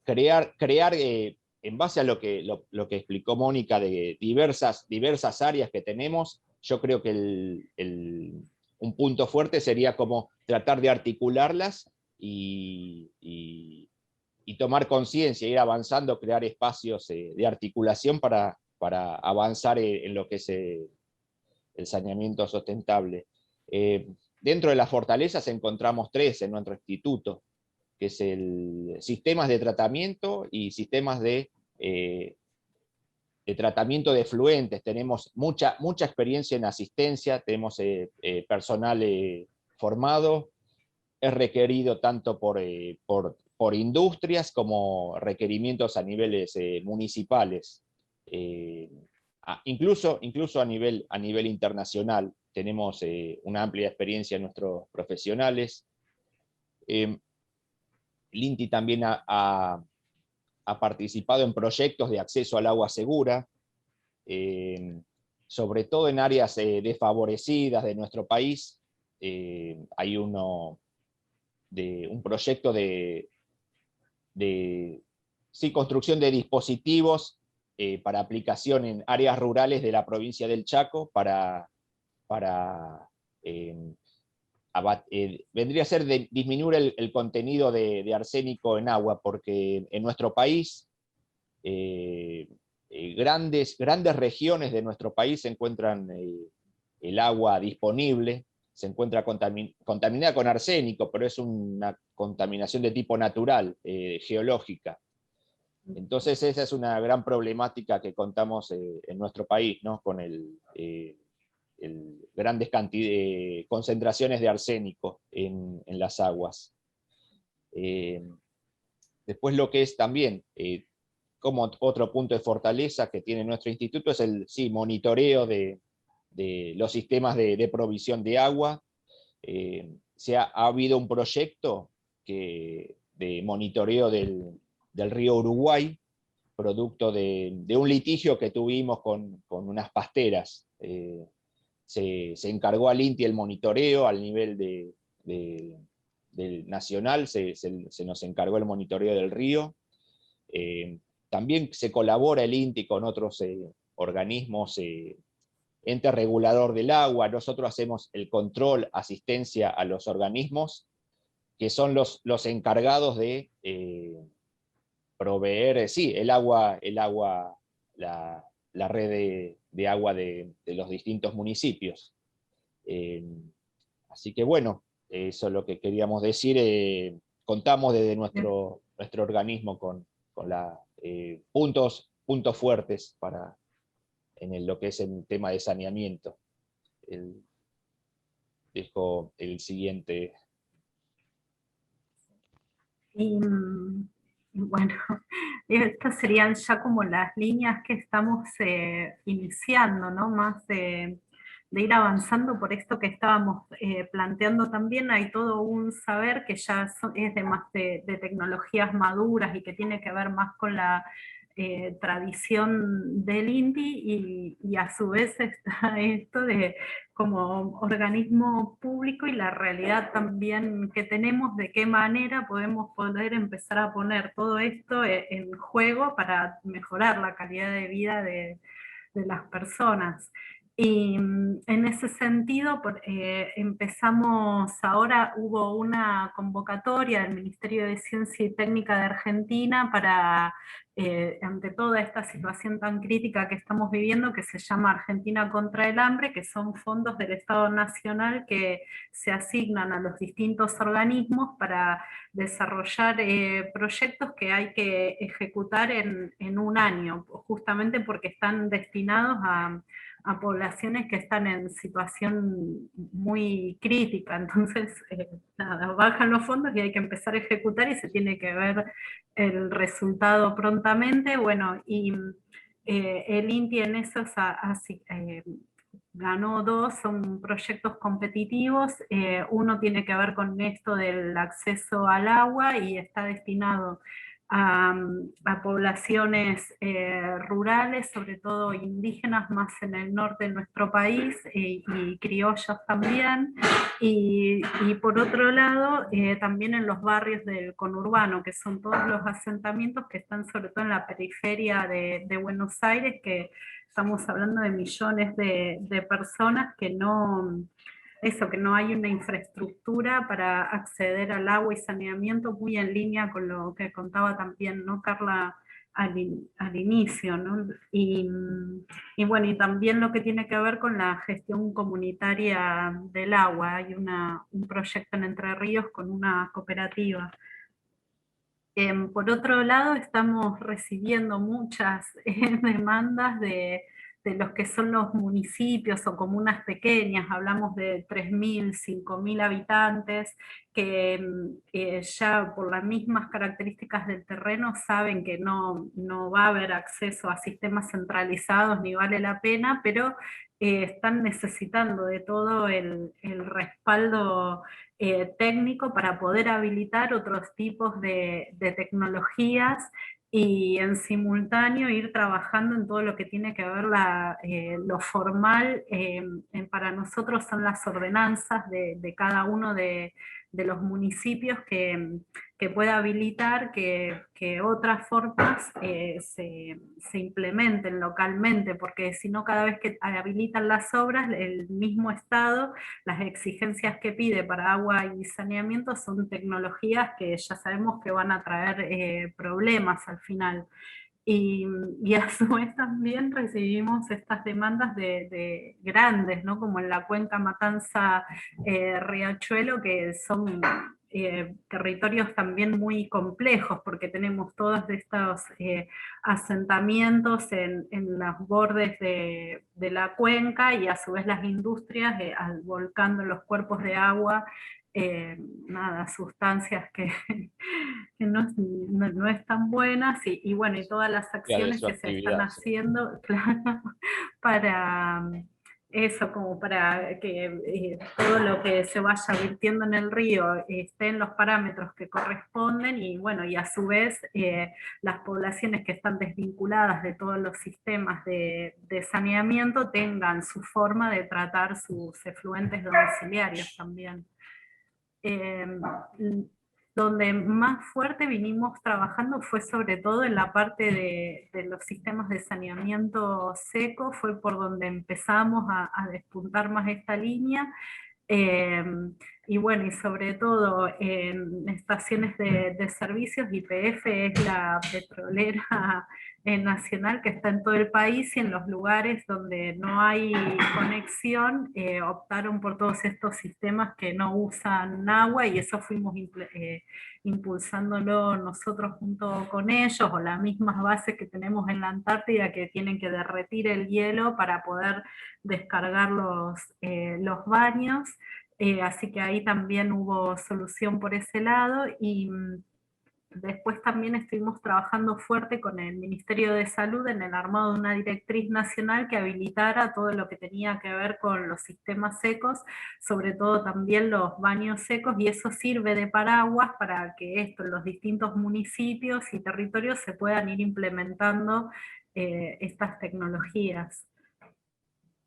Crear en base a lo que explicó Mónica, de diversas áreas que tenemos. Yo creo que un punto fuerte sería como tratar de articularlas y tomar conciencia, ir avanzando, crear espacios de articulación para avanzar en lo que es el saneamiento sustentable. Dentro de las fortalezas encontramos 3 en nuestro instituto, que es el sistemas de tratamiento y sistemas de tratamiento de efluentes. Tenemos mucha experiencia en asistencia, tenemos personal formado, es requerido tanto por industrias como requerimientos a niveles municipales. Incluso a nivel internacional tenemos una amplia experiencia en nuestros profesionales. El INTI también ha participado en proyectos de acceso al agua segura, sobre todo en áreas desfavorecidas de nuestro país. Hay un proyecto de construcción de dispositivos para aplicación en áreas rurales de la provincia del Chaco, para para vendría a ser disminuir el contenido de arsénico en agua, porque en nuestro país, grandes regiones de nuestro país se encuentran el agua disponible, se encuentra contaminada con arsénico, pero es una contaminación de tipo natural, geológica. Entonces esa es una gran problemática que contamos en nuestro país, ¿no? Con grandes concentraciones de arsénico en las aguas. Después lo que es también, como otro punto de fortaleza que tiene nuestro instituto, es el monitoreo de los sistemas de provisión de agua. Ha habido un proyecto de monitoreo del río Uruguay, producto de un litigio que tuvimos con unas pasteras. Se encargó al INTI el monitoreo al nivel del nacional, se nos encargó el monitoreo del río. También se colabora el INTI con otros organismos, ente regulador del agua. Nosotros hacemos el control, asistencia a los organismos, que son los encargados de proveer, el agua, la red de agua de los distintos municipios. Así que bueno, eso es lo que queríamos decir. Contamos desde nuestro organismo con puntos fuertes en lo que es el tema de saneamiento. Dejo el siguiente. Y bueno, estas serían ya como las líneas que estamos iniciando, ¿no? Más de ir avanzando por esto que estábamos planteando también. Hay todo un saber que ya es de más de tecnologías maduras y que tiene que ver más con la tradición del INTI, y a su vez está esto de como organismo público y la realidad también que tenemos, de qué manera podemos poder empezar a poner todo esto en juego para mejorar la calidad de vida de las personas. Y en ese sentido, empezamos ahora, hubo una convocatoria del Ministerio de Ciencia y Técnica de Argentina para, ante toda esta situación tan crítica que estamos viviendo, que se llama Argentina contra el Hambre, que son fondos del Estado Nacional que se asignan a los distintos organismos para desarrollar proyectos que hay que ejecutar en un año, justamente porque están destinados a poblaciones que están en situación muy crítica. Entonces, bajan los fondos y hay que empezar a ejecutar y se tiene que ver el resultado prontamente. Bueno, y el INTI en eso ganó 2, son proyectos competitivos. Uno tiene que ver con esto del acceso al agua y está destinado a poblaciones rurales, sobre todo indígenas, más en el norte de nuestro país, y criollos también. Y por otro lado, también en los barrios del conurbano, que son todos los asentamientos que están sobre todo en la periferia de Buenos Aires, que estamos hablando de millones de personas que no hay una infraestructura para acceder al agua y saneamiento, muy en línea con lo que contaba también, ¿no, Carla, al inicio, ¿no? Y bueno, y también lo que tiene que ver con la gestión comunitaria del agua. Hay un proyecto en Entre Ríos con una cooperativa. Por otro lado, estamos recibiendo muchas demandas de los que son los municipios o comunas pequeñas. Hablamos de 3.000, 5.000 habitantes, que ya por las mismas características del terreno saben que no va a haber acceso a sistemas centralizados ni vale la pena, pero están necesitando de todo el respaldo técnico para poder habilitar otros tipos de tecnologías y en simultáneo ir trabajando en todo lo que tiene que ver lo formal. Para nosotros son las ordenanzas de cada uno de los municipios que pueda habilitar que otras formas se implementen localmente, porque si no, cada vez que habilitan las obras, el mismo Estado, las exigencias que pide para agua y saneamiento son tecnologías que ya sabemos que van a traer problemas al final. Y a su vez también recibimos estas demandas de grandes, ¿no? Como en la cuenca Matanza-Riachuelo, que son territorios también muy complejos, porque tenemos todos estos asentamientos en los bordes de la cuenca, y a su vez las industrias volcando los cuerpos de agua, nada, sustancias que no están buenas, y bueno, y todas las acciones que se están haciendo, claro, para eso, como para que todo lo que se vaya virtiendo en el río esté en los parámetros que corresponden, y bueno, y a su vez las poblaciones que están desvinculadas de todos los sistemas de saneamiento tengan su forma de tratar sus efluentes domiciliarios también. Donde más fuerte vinimos trabajando fue sobre todo en la parte de los sistemas de saneamiento seco, fue por donde empezamos a despuntar más esta línea. Y bueno, y sobre todo en estaciones de servicios, YPF es la petrolera nacional que está en todo el país, y en los lugares donde no hay conexión optaron por todos estos sistemas que no usan agua, y eso fuimos impulsándolo nosotros junto con ellos, o las mismas bases que tenemos en la Antártida, que tienen que derretir el hielo para poder descargar los baños. Así que ahí también hubo solución por ese lado, y después también estuvimos trabajando fuerte con el Ministerio de Salud en el armado de una directriz nacional que habilitara todo lo que tenía que ver con los sistemas secos, sobre todo también los baños secos, y eso sirve de paraguas para que los distintos municipios y territorios se puedan ir implementando estas tecnologías.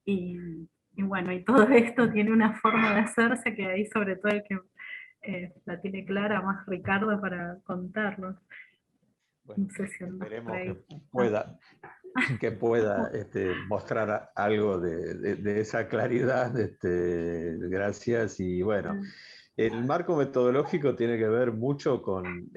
Y bueno, y todo esto tiene una forma de hacerse que ahí sobre todo el que la tiene clara más Ricardo para contarnos. Bueno, no sé si esperemos que pueda mostrar algo de esa claridad, gracias. Y bueno, el marco metodológico tiene que ver mucho con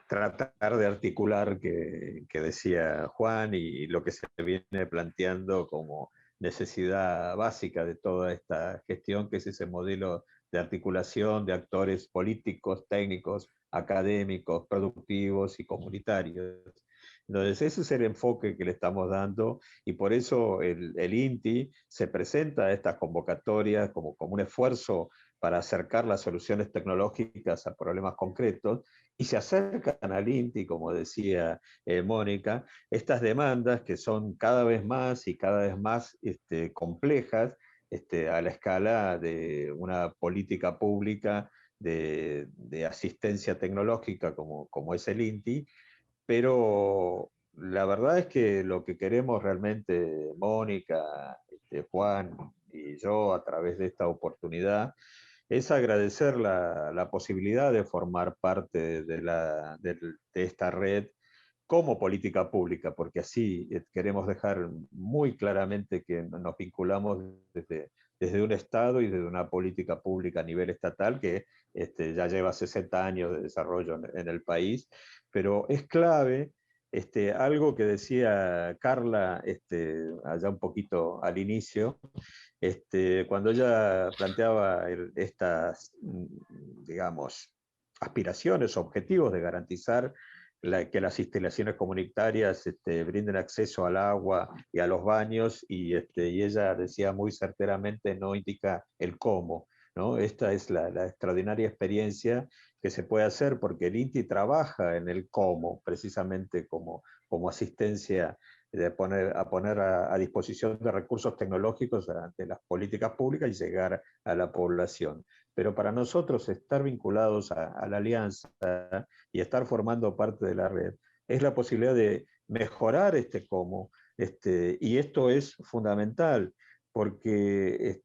tratar de articular que decía Juan, y lo que se viene planteando como necesidad básica de toda esta gestión, que es ese modelo de articulación de actores políticos, técnicos, académicos, productivos y comunitarios. Entonces ese es el enfoque que le estamos dando, y por eso el INTI se presenta a estas convocatorias como un esfuerzo para acercar las soluciones tecnológicas a problemas concretos, y se acercan al INTI, como decía Mónica, estas demandas que son cada vez más y cada vez más complejas a la escala de una política pública de asistencia tecnológica como es el INTI. Pero la verdad es que lo que queremos realmente, Mónica, Juan y yo, a través de esta oportunidad, es agradecer la posibilidad de formar parte de esta red como política pública, porque así queremos dejar muy claramente que nos vinculamos desde un Estado y desde una política pública a nivel estatal que ya lleva 60 años de desarrollo en el país, pero es clave algo que decía Carla allá un poquito al inicio, cuando ella planteaba estas, digamos, aspiraciones, objetivos de garantizar que las instalaciones comunitarias brinden acceso al agua y a los baños, y ella decía muy certeramente, no indica el cómo, ¿no? Esta es la extraordinaria experiencia que se puede hacer, porque el INTI trabaja en el cómo, precisamente como asistencia de poner a disposición de recursos tecnológicos ante las políticas públicas y llegar a la población. Pero para nosotros estar vinculados a la alianza y estar formando parte de la red es la posibilidad de mejorar cómo, y esto es fundamental, porque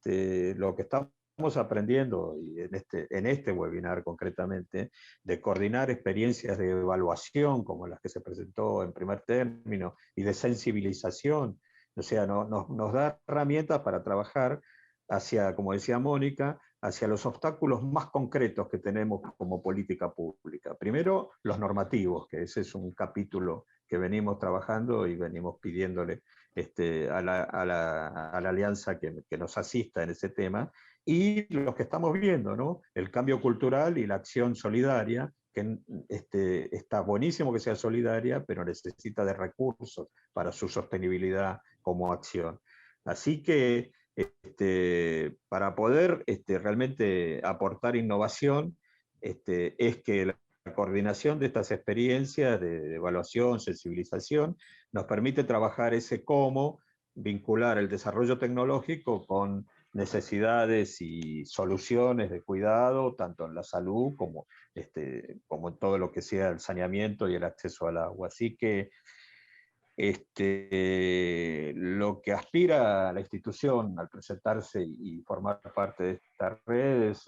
lo que estamos estamos aprendiendo, y en este webinar concretamente, de coordinar experiencias de evaluación, como las que se presentó en primer término, y de sensibilización. O sea, nos da herramientas para trabajar hacia, como decía Mónica, hacia los obstáculos más concretos que tenemos como política pública. Primero, los normativos, que ese es un capítulo que venimos trabajando y venimos pidiéndole a la alianza que nos asista en ese tema, y los que estamos viendo, ¿no? El cambio cultural y la acción solidaria, que está buenísimo que sea solidaria, pero necesita de recursos para su sostenibilidad como acción. Así que para poder realmente aportar innovación, es que la coordinación de estas experiencias de evaluación, sensibilización, nos permite trabajar ese cómo vincular el desarrollo tecnológico con necesidades y soluciones de cuidado, tanto en la salud como en todo lo que sea el saneamiento y el acceso al agua. Así que lo que aspira a la institución al presentarse y formar parte de esta red es,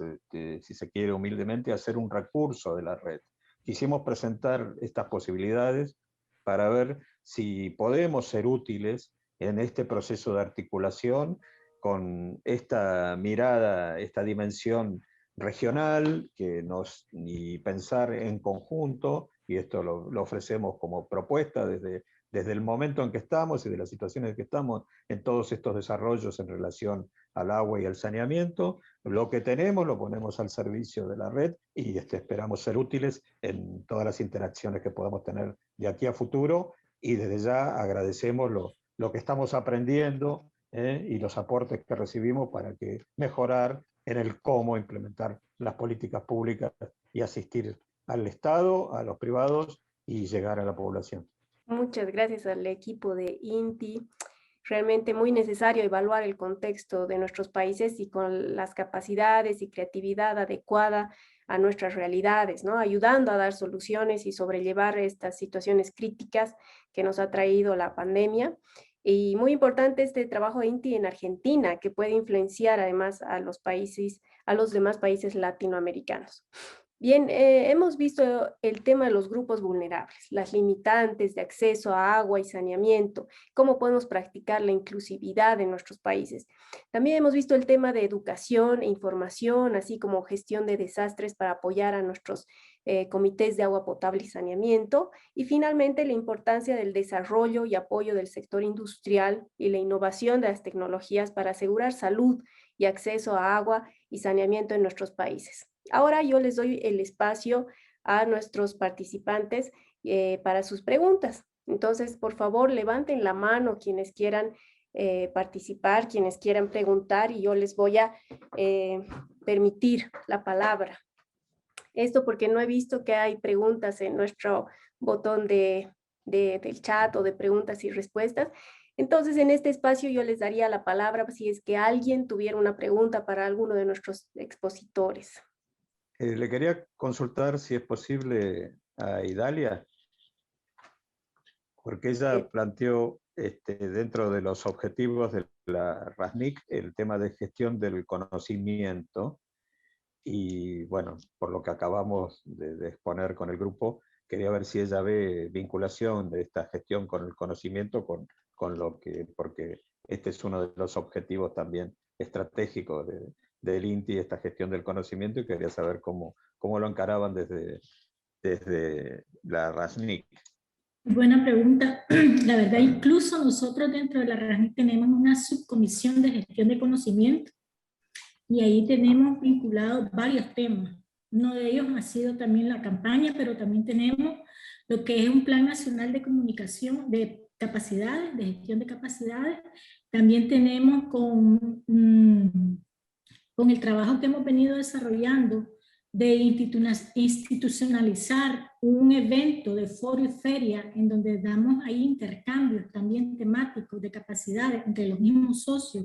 si se quiere humildemente, hacer un recurso de la red. Quisimos presentar estas posibilidades para ver si podemos ser útiles en este proceso de articulación con esta mirada, esta dimensión regional, y pensar en conjunto, y esto lo ofrecemos como propuesta desde el momento en que estamos y de las situaciones en que estamos en todos estos desarrollos en relación al agua y al saneamiento. Lo que tenemos lo ponemos al servicio de la red y esperamos ser útiles en todas las interacciones que podamos tener de aquí a futuro, y desde ya agradecemos lo que estamos aprendiendo y los aportes que recibimos para mejorar en el cómo implementar las políticas públicas y asistir al Estado, a los privados y llegar a la población. Muchas gracias al equipo de INTI. Realmente muy necesario evaluar el contexto de nuestros países y con las capacidades y creatividad adecuada a nuestras realidades, ¿no? Ayudando a dar soluciones y sobrellevar estas situaciones críticas que nos ha traído la pandemia. Y muy importante este trabajo de INTI en Argentina, que puede influenciar además a los demás países latinoamericanos. Bien, hemos visto el tema de los grupos vulnerables, las limitantes de acceso a agua y saneamiento, cómo podemos practicar la inclusividad en nuestros países. También hemos visto el tema de educación e información, así como gestión de desastres para apoyar a nuestros comités de agua potable y saneamiento. Y finalmente, la importancia del desarrollo y apoyo del sector industrial y la innovación de las tecnologías para asegurar salud y acceso a agua y saneamiento en nuestros países. Ahora yo les doy el espacio a nuestros participantes para sus preguntas. Entonces, por favor, levanten la mano quienes quieran participar, quienes quieran preguntar, y yo les voy a permitir la palabra. Esto porque no he visto que hay preguntas en nuestro botón del chat o de preguntas y respuestas. Entonces, en este espacio yo les daría la palabra si es que alguien tuviera una pregunta para alguno de nuestros expositores. Le quería consultar si es posible a Idalia, porque ella planteó dentro de los objetivos de la RASNIC el tema de gestión del conocimiento, y bueno, por lo que acabamos de exponer con el grupo, quería ver si ella ve vinculación de esta gestión con el conocimiento con lo que, porque este es uno de los objetivos también estratégicos del INTI, esta gestión del conocimiento, y quería saber cómo lo encaraban desde la RASNIC. Buena pregunta. La verdad, incluso nosotros dentro de la RASNIC tenemos una subcomisión de gestión de conocimiento, y ahí tenemos vinculados varios temas. Uno de ellos ha sido también la campaña, pero también tenemos lo que es un plan nacional de comunicación, de capacidades, de gestión de capacidades. También tenemos con el trabajo que hemos venido desarrollando de institucionalizar un evento de foro y feria en donde damos ahí intercambios también temáticos de capacidades entre los mismos socios,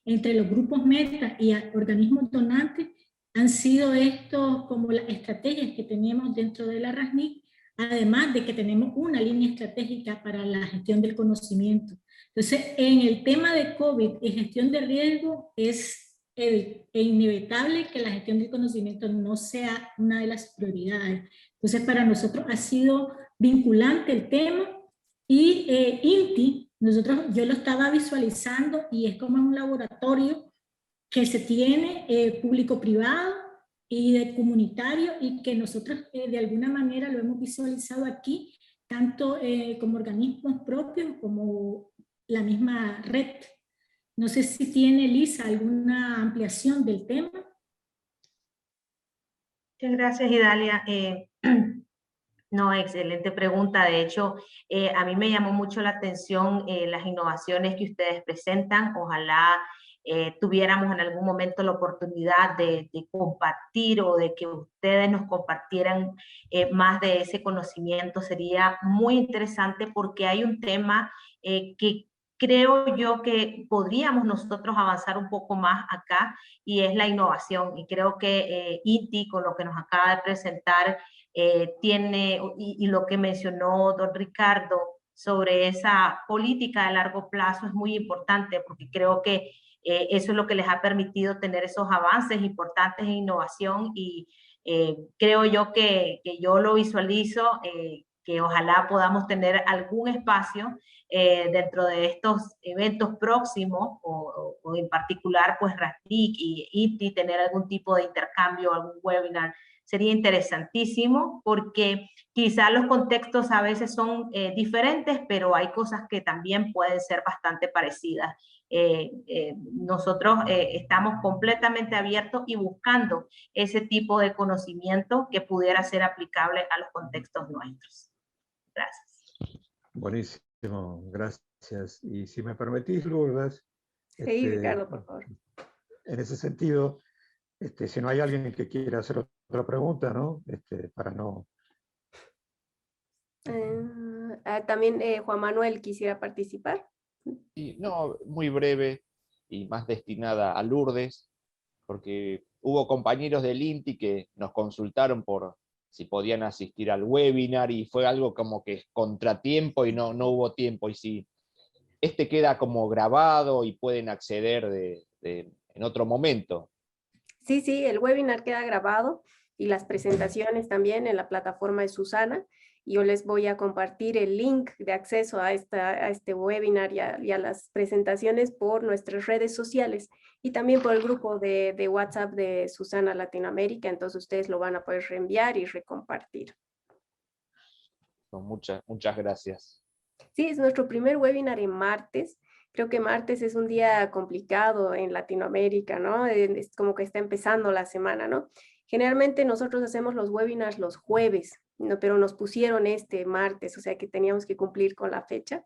entre los grupos meta y organismos donantes. Han sido estos como las estrategias que tenemos dentro de la RASNIC, además de que tenemos una línea estratégica para la gestión del conocimiento. Entonces, en el tema de COVID y gestión de riesgo es inevitable que la gestión del conocimiento no sea una de las prioridades. Entonces, para nosotros ha sido vinculante el tema, y INTI, yo lo estaba visualizando y es como un laboratorio que se tiene público-privado y de comunitario, y que nosotros de alguna manera lo hemos visualizado aquí, tanto como organismos propios como la misma red. No sé si tiene Lisa alguna ampliación del tema. Muchas gracias, Idalia. No, excelente pregunta. De hecho, a mí me llamó mucho la atención las innovaciones que ustedes presentan. Ojalá tuviéramos en algún momento la oportunidad de compartir, o de que ustedes nos compartieran más de ese conocimiento. Sería muy interesante, porque hay un tema que creo yo que podríamos nosotros avanzar un poco más acá, y es la innovación. Y creo que INTI, con lo que nos acaba de presentar, tiene, y lo que mencionó don Ricardo sobre esa política de largo plazo es muy importante, porque creo que eso es lo que les ha permitido tener esos avances importantes en innovación. Y creo yo que yo lo visualizo, que ojalá podamos tener algún espacio dentro de estos eventos próximos, o en particular pues RASNIC y INTI, tener algún tipo de intercambio, algún webinar. Sería interesantísimo, porque quizás los contextos a veces son diferentes, pero hay cosas que también pueden ser bastante parecidas. Nosotros estamos completamente abiertos y buscando ese tipo de conocimiento que pudiera ser aplicable a los contextos nuestros. Gracias. Buenísimo, gracias. Y si me permitís, Lourdes. Sí, Ricardo, por favor. En ese sentido, si no hay alguien que quiera hacer otra pregunta, ¿no? Para no... También Juan Manuel quisiera participar. Y no, muy breve y más destinada a Lourdes, porque hubo compañeros del INTI que nos consultaron por si podían asistir al webinar, y fue algo como que contratiempo y no hubo tiempo. Y si queda como grabado y pueden acceder en otro momento. Sí, el webinar queda grabado, y las presentaciones también en la plataforma de Susana. Yo les voy a compartir el link de acceso a este webinar y a las presentaciones por nuestras redes sociales, y también por el grupo de WhatsApp de Susana Latinoamérica. Entonces ustedes lo van a poder reenviar y recompartir. Muchas gracias. Sí, es nuestro primer webinar en martes. Creo que martes es un día complicado en Latinoamérica, ¿no? Es como que está empezando la semana, ¿no? Generalmente nosotros hacemos los webinars los jueves, ¿no? Pero nos pusieron este martes, o sea que teníamos que cumplir con la fecha.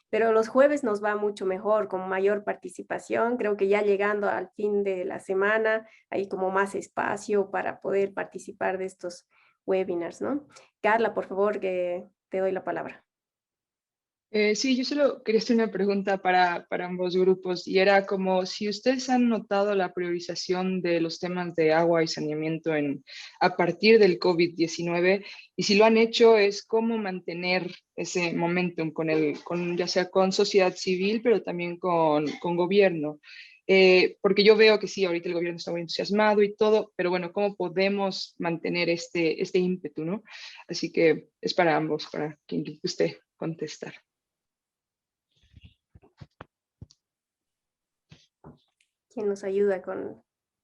Pero los jueves nos va mucho mejor, con mayor participación. Creo que ya llegando al fin de la semana hay como más espacio para poder participar de estos webinars, ¿no? Carla, por favor, que te doy la palabra. Sí, yo solo quería hacer una pregunta para ambos grupos, y era como si ustedes han notado la priorización de los temas de agua y saneamiento a partir del COVID-19, y si lo han hecho, es cómo mantener ese momentum ya sea con sociedad civil, pero también con gobierno. Porque yo veo que sí, ahorita el gobierno está muy entusiasmado y todo, pero bueno, ¿cómo podemos mantener este ímpetu, ¿no? Así que es para ambos, para quien usted contestar. ¿Quién nos ayuda con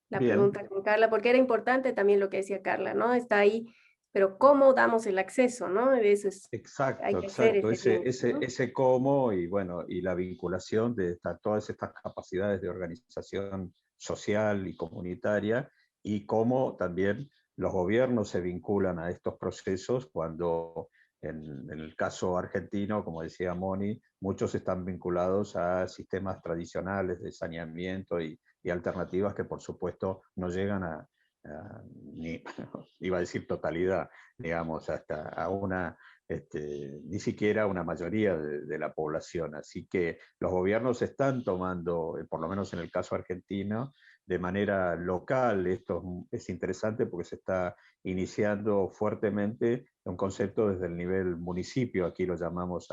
la pregunta con Carla? Porque era importante también lo que decía Carla, ¿no? Está ahí, pero ¿cómo damos el acceso, no? Eso es, exacto, hay que exacto. hacer Ese cómo, y bueno, y la vinculación de todas estas capacidades de organización social y comunitaria, y cómo también los gobiernos se vinculan a estos procesos cuando, en el caso argentino, como decía Moni, muchos están vinculados a sistemas tradicionales de saneamiento y alternativas que por supuesto no llegan ni, iba a decir totalidad, digamos, hasta a ni siquiera una mayoría de la población. Así que los gobiernos están tomando, por lo menos en el caso argentino, de manera local. Esto es interesante porque se está iniciando fuertemente un concepto desde el nivel municipio, aquí lo llamamos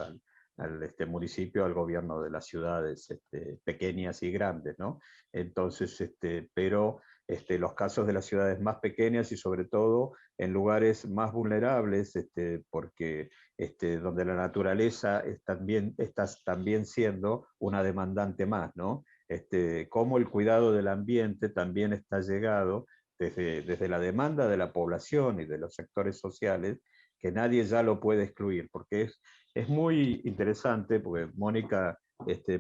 municipio, al gobierno de las ciudades pequeñas y grandes, ¿no? Entonces, pero los casos de las ciudades más pequeñas y sobre todo en lugares más vulnerables, porque donde la naturaleza está también siendo una demandante más, ¿no? Cómo el cuidado del ambiente también está llegado desde la demanda de la población y de los sectores sociales, que nadie ya lo puede excluir, porque es muy interesante, porque Mónica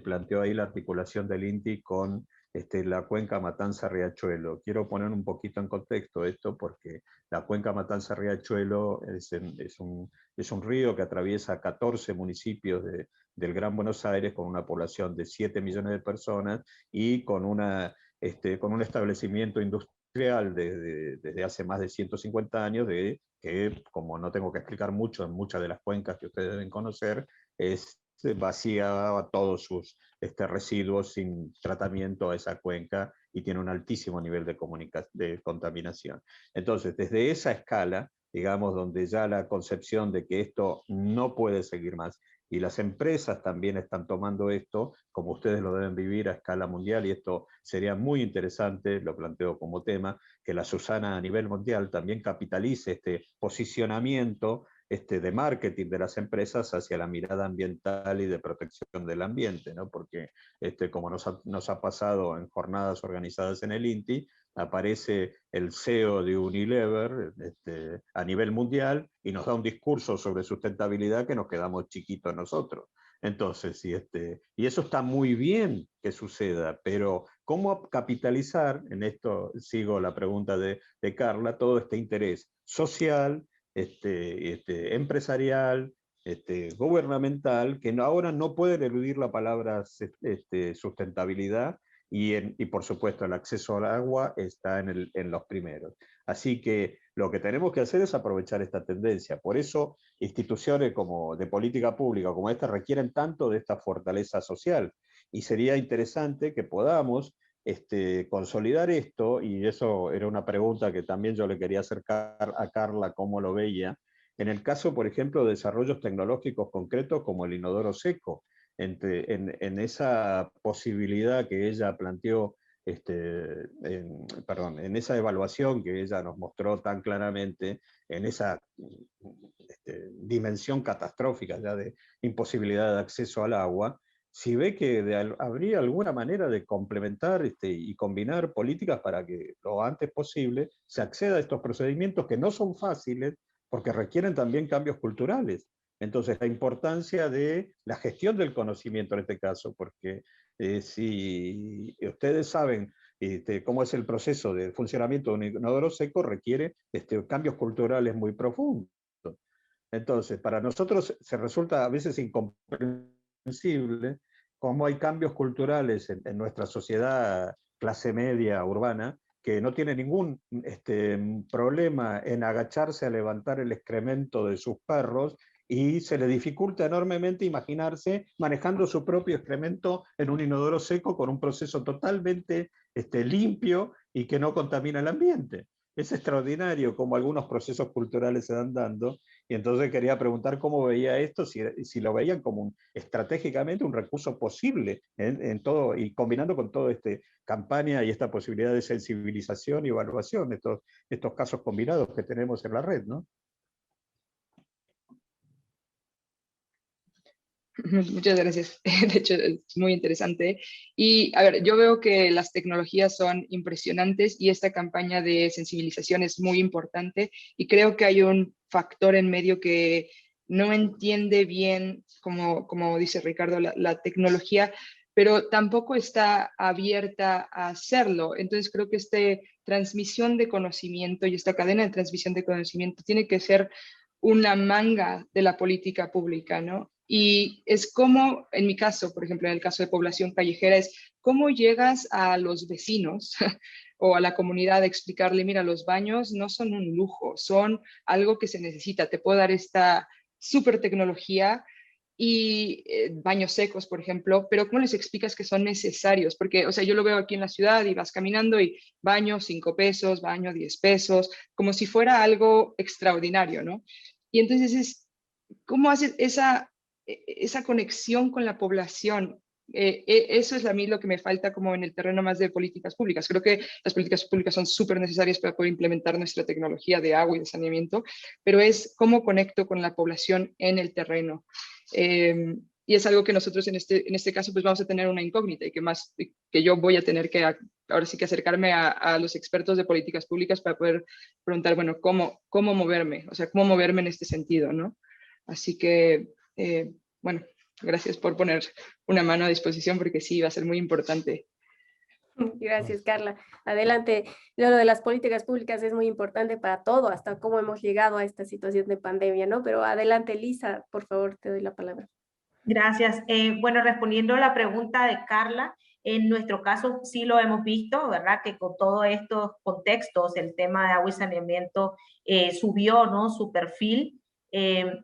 planteó ahí la articulación del INTI con la cuenca Matanza-Riachuelo. Quiero poner un poquito en contexto esto, porque la cuenca Matanza-Riachuelo es un río que atraviesa 14 municipios del Gran Buenos Aires, con una población de 7 millones de personas y con un establecimiento industrial desde hace más de 150 años, que, como no tengo que explicar mucho, en muchas de las cuencas que ustedes deben conocer, vacía todos sus residuos sin tratamiento a esa cuenca y tiene un altísimo nivel de contaminación. Entonces, desde esa escala, digamos, donde ya la concepción de que esto no puede seguir más, y las empresas también están tomando esto, como ustedes lo deben vivir a escala mundial, y esto sería muy interesante, lo planteo como tema, que la Susana a nivel mundial también capitalice este posicionamiento de marketing de las empresas hacia la mirada ambiental y de protección del ambiente, ¿no? Porque como nos ha pasado en jornadas organizadas en el INTI, aparece el CEO de Unilever a nivel mundial y nos da un discurso sobre sustentabilidad que nos quedamos chiquitos nosotros. Entonces, y eso está muy bien que suceda, pero ¿cómo capitalizar, en esto sigo la pregunta de Carla, todo este interés social, empresarial, gubernamental, que ahora no pueden eludir la palabra sustentabilidad, y por supuesto el acceso al agua está en los primeros. Así que lo que tenemos que hacer es aprovechar esta tendencia. Por eso instituciones como de política pública como esta requieren tanto de esta fortaleza social, y sería interesante que podamos consolidar esto, y eso era una pregunta que también yo le quería acercar a Carla, cómo lo veía, en el caso, por ejemplo, de desarrollos tecnológicos concretos como el inodoro seco, en esa posibilidad que ella planteó, en esa evaluación que ella nos mostró tan claramente, en esa dimensión catastrófica ya de imposibilidad de acceso al agua, si ve que habría alguna manera de complementar y combinar políticas para que lo antes posible se acceda a estos procedimientos que no son fáciles, porque requieren también cambios culturales. Entonces, la importancia de la gestión del conocimiento en este caso, porque si ustedes saben cómo es el proceso de funcionamiento de un inodoro seco, requiere cambios culturales muy profundos. Entonces, para nosotros se resulta a veces incomprensible cómo hay cambios culturales en nuestra sociedad clase media urbana que no tiene ningún problema en agacharse a levantar el excremento de sus perros, y se le dificulta enormemente imaginarse manejando su propio excremento en un inodoro seco con un proceso totalmente limpio y que no contamina el ambiente. Es extraordinario cómo algunos procesos culturales se van dando, y entonces quería preguntar cómo veía esto, si lo veían como estratégicamente un recurso posible en todo, y combinando con toda esta campaña y esta posibilidad de sensibilización y evaluación de estos casos combinados que tenemos en la red, ¿no? Muchas gracias. De hecho, es muy interesante. Y a ver, yo veo que las tecnologías son impresionantes y esta campaña de sensibilización es muy importante, y creo que hay un factor en medio que no entiende bien, como dice Ricardo, la tecnología, pero tampoco está abierta a hacerlo. Entonces creo que esta transmisión de conocimiento y esta cadena de transmisión de conocimiento tiene que ser una manga de la política pública, ¿no? Y es como, en mi caso, por ejemplo, en el caso de población callejera, es cómo llegas a los vecinos o a la comunidad a explicarle, mira, los baños no son un lujo, son algo que se necesita. Te puedo dar esta súper tecnología y baños secos, por ejemplo, pero ¿cómo les explicas que son necesarios? Porque, o sea, yo lo veo aquí en la ciudad y vas caminando y baño 5 pesos, baño 10 pesos, como si fuera algo extraordinario, ¿no? Y entonces ¿cómo haces esa esa conexión con la población. Eso es a mí lo que me falta como en el terreno más de políticas públicas. Creo que las políticas públicas son súper necesarias para poder implementar nuestra tecnología de agua y de saneamiento, pero es cómo conecto con la población en el terreno. Y es algo que nosotros en este caso pues vamos a tener una incógnita y que yo voy a tener que ahora sí que acercarme a los expertos de políticas públicas para poder preguntar, bueno, cómo moverme, o sea, cómo moverme en este sentido, ¿no? Así que, bueno, gracias por poner una mano a disposición porque sí, va a ser muy importante. Gracias, Carla. Adelante. Lo de las políticas públicas es muy importante para todo, hasta cómo hemos llegado a esta situación de pandemia, ¿no? Pero adelante, Lisa, por favor, te doy la palabra. Gracias. Bueno, respondiendo a la pregunta de Carla, en nuestro caso sí lo hemos visto, ¿verdad? Que con todos estos contextos, el tema de agua y saneamiento subió, ¿no? Su perfil.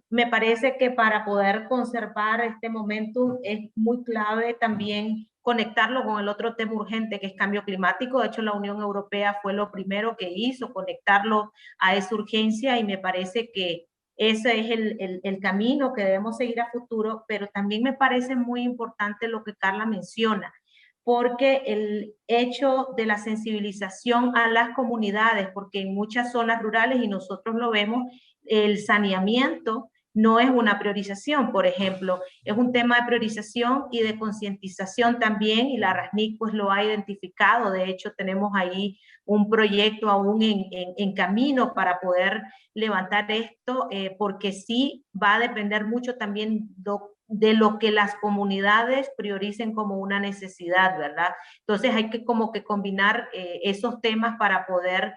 Me parece que para poder conservar este momento es muy clave también conectarlo con el otro tema urgente que es cambio climático. De hecho, la Unión Europea fue lo primero que hizo, conectarlo a esa urgencia, y me parece que ese es el camino que debemos seguir a futuro, pero también me parece muy importante lo que Carla menciona, porque el hecho de la sensibilización a las comunidades, porque en muchas zonas rurales, y nosotros lo vemos, el saneamiento no es una priorización, por ejemplo, es un tema de priorización y de concientización también, y la RASNIC pues lo ha identificado. De hecho, tenemos ahí un proyecto aún en camino para poder levantar esto, porque sí va a depender mucho también de lo que las comunidades prioricen como una necesidad, ¿verdad? Entonces hay que como que combinar esos temas para poder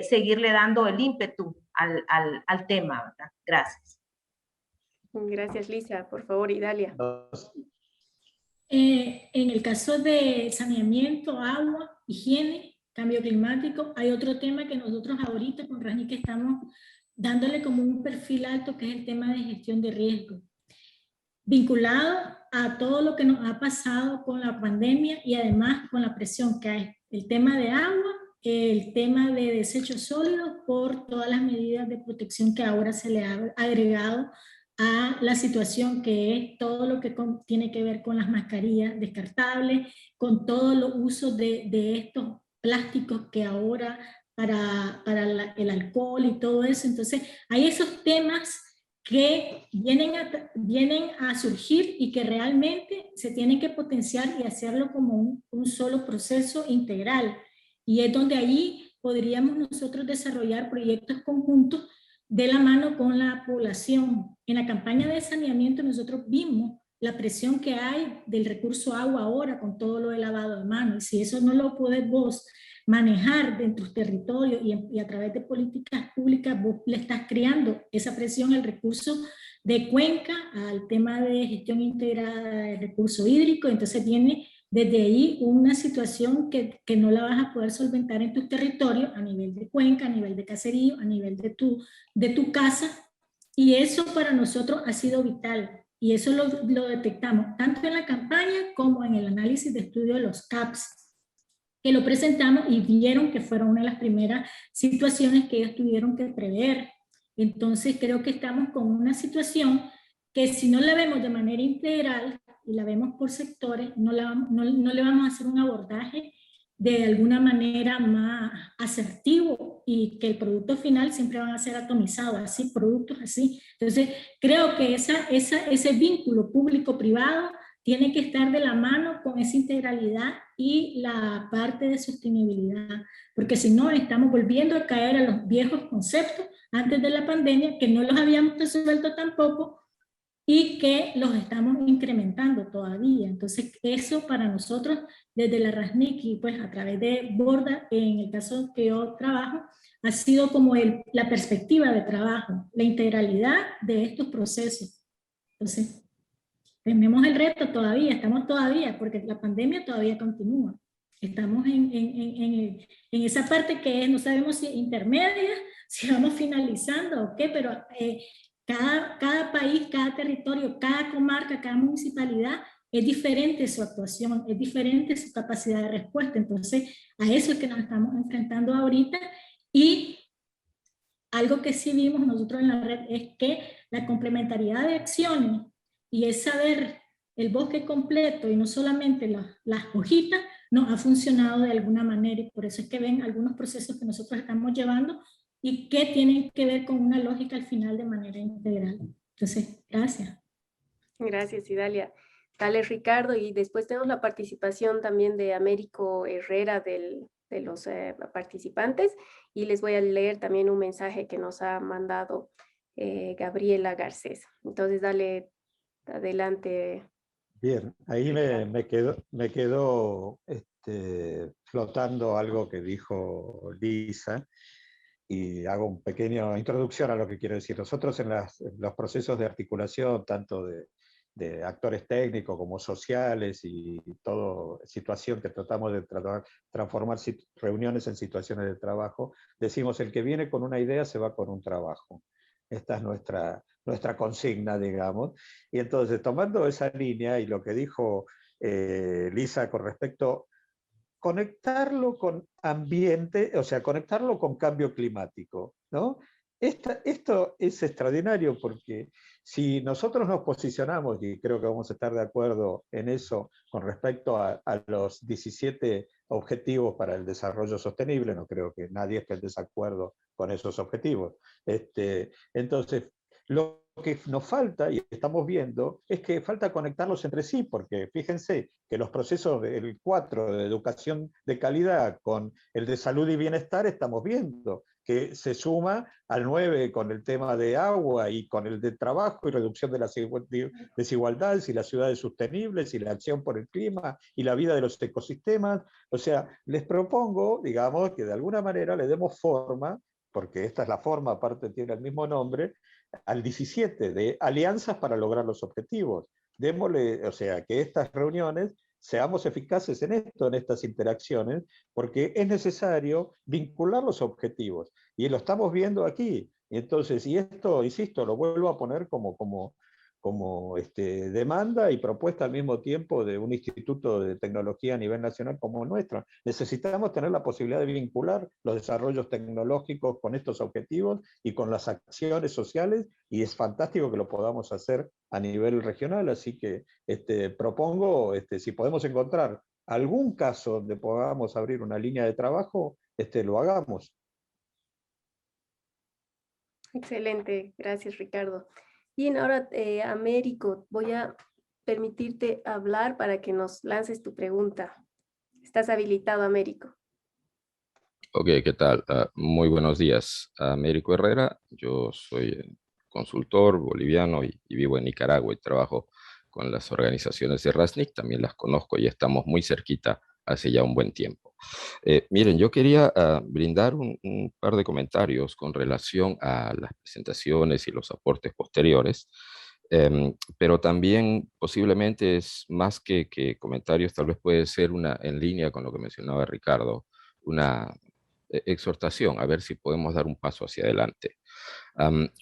seguirle dando el ímpetu al tema, ¿verdad? Gracias. Gracias, Lisa. Por favor, Idalia. En el caso de saneamiento, agua, higiene, cambio climático, hay otro tema que nosotros ahorita con RASNIC estamos dándole como un perfil alto, que es el tema de gestión de riesgo, vinculado a todo lo que nos ha pasado con la pandemia y además con la presión que hay. El tema de agua, el tema de desechos sólidos, por todas las medidas de protección que ahora se le ha agregado a la situación, que es todo lo que tiene que ver con las mascarillas descartables, con todos los usos de estos plásticos que ahora para el alcohol y todo eso. Entonces hay esos temas que vienen a surgir y que realmente se tienen que potenciar y hacerlo como un solo proceso integral. Y es donde allí podríamos nosotros desarrollar proyectos conjuntos de la mano con la población. En la campaña de saneamiento nosotros vimos la presión que hay del recurso agua ahora con todo lo de lavado de manos. Y si eso no lo podés vos manejar de tus territorios y a través de políticas públicas, vos le estás creando esa presión al recurso de cuenca, al tema de gestión integrada del recurso hídrico. Entonces viene desde ahí una situación que no la vas a poder solventar en tu territorio, a nivel de cuenca, a nivel de caserío, a nivel de tu casa, y eso para nosotros ha sido vital, y eso lo detectamos tanto en la campaña como en el análisis de estudio de los CAPS, que lo presentamos y vieron que fueron una de las primeras situaciones que ellos tuvieron que prever. Entonces creo que estamos con una situación que si no la vemos de manera integral y la vemos por sectores, no le vamos a hacer un abordaje de alguna manera más asertivo, y que el producto final siempre van a ser atomizados, así, productos así. Entonces creo que ese vínculo público-privado tiene que estar de la mano con esa integralidad y la parte de sostenibilidad, porque si no estamos volviendo a caer a los viejos conceptos antes de la pandemia, que no los habíamos resuelto tampoco y que los estamos incrementando todavía. Entonces eso para nosotros desde la RASNIC y pues a través de Borda, en el caso que yo trabajo, ha sido como la perspectiva de trabajo, la integralidad de estos procesos. Entonces tenemos el reto todavía, estamos todavía, porque la pandemia todavía continúa. Estamos en esa parte que es, no sabemos si intermedia, si vamos finalizando o qué, pero cada país, cada territorio, cada comarca, cada municipalidad es diferente su actuación, es diferente su capacidad de respuesta. Entonces, a eso es que nos estamos enfrentando ahorita. Y algo que sí vimos nosotros en la red es que la complementariedad de acciones y es saber el bosque completo y no solamente las hojitas, nos ha funcionado de alguna manera, y por eso es que ven algunos procesos que nosotros estamos llevando y que tienen que ver con una lógica al final de manera integral. Entonces, gracias. Gracias, Idalia. Dale, Ricardo, y después tenemos la participación también de Américo Herrera de los participantes, y les voy a leer también un mensaje que nos ha mandado Gabriela Garcés. Entonces, dale adelante. Bien, ahí me quedó flotando algo que dijo Lisa, y hago una pequeña introducción a lo que quiero decir. Nosotros en los procesos de articulación, tanto de actores técnicos como sociales y toda situación que tratamos de transformar reuniones en situaciones de trabajo, decimos el que viene con una idea se va con un trabajo. Esta es nuestra consigna, digamos. Y entonces, tomando esa línea y lo que dijo Lisa con respecto, conectarlo con ambiente, o sea, conectarlo con cambio climático, ¿no? Esto es extraordinario porque si nosotros nos posicionamos, y creo que vamos a estar de acuerdo en eso con respecto a los 17 objetivos para el desarrollo sostenible, no creo que nadie esté en desacuerdo con esos objetivos. Entonces, lo que nos falta, y estamos viendo, es que falta conectarlos entre sí, porque fíjense que los procesos del 4 de educación de calidad con el de salud y bienestar estamos viendo que se suma al 9 con el tema de agua y con el de trabajo y reducción de las desigualdades y las ciudades sostenibles y la acción por el clima y la vida de los ecosistemas. O sea, les propongo, digamos, que de alguna manera le demos forma, porque esta es la forma, aparte tiene el mismo nombre, al 17 de alianzas para lograr los objetivos. Démosle, o sea, que estas reuniones seamos eficaces en esto, en estas interacciones, porque es necesario vincular los objetivos. Y lo estamos viendo aquí. Y entonces, y esto, insisto, lo vuelvo a poner como demanda y propuesta al mismo tiempo de un instituto de tecnología a nivel nacional como el nuestro. Necesitamos tener la posibilidad de vincular los desarrollos tecnológicos con estos objetivos y con las acciones sociales, y es fantástico que lo podamos hacer a nivel regional, así que propongo, si podemos encontrar algún caso donde podamos abrir una línea de trabajo, lo hagamos. Excelente, gracias, Ricardo. Bien, ahora, Américo, voy a permitirte hablar para que nos lances tu pregunta. ¿Estás habilitado, Américo? Ok, ¿qué tal? Muy buenos días. Américo Herrera, yo soy consultor boliviano y vivo en Nicaragua y trabajo con las organizaciones de RASNIC, también las conozco y estamos muy cerquita hace ya un buen tiempo. Miren, yo quería brindar un par de comentarios con relación a las presentaciones y los aportes posteriores, pero también posiblemente es más que comentarios, tal vez puede ser en línea con lo que mencionaba Ricardo, una exhortación, a ver si podemos dar un paso hacia adelante.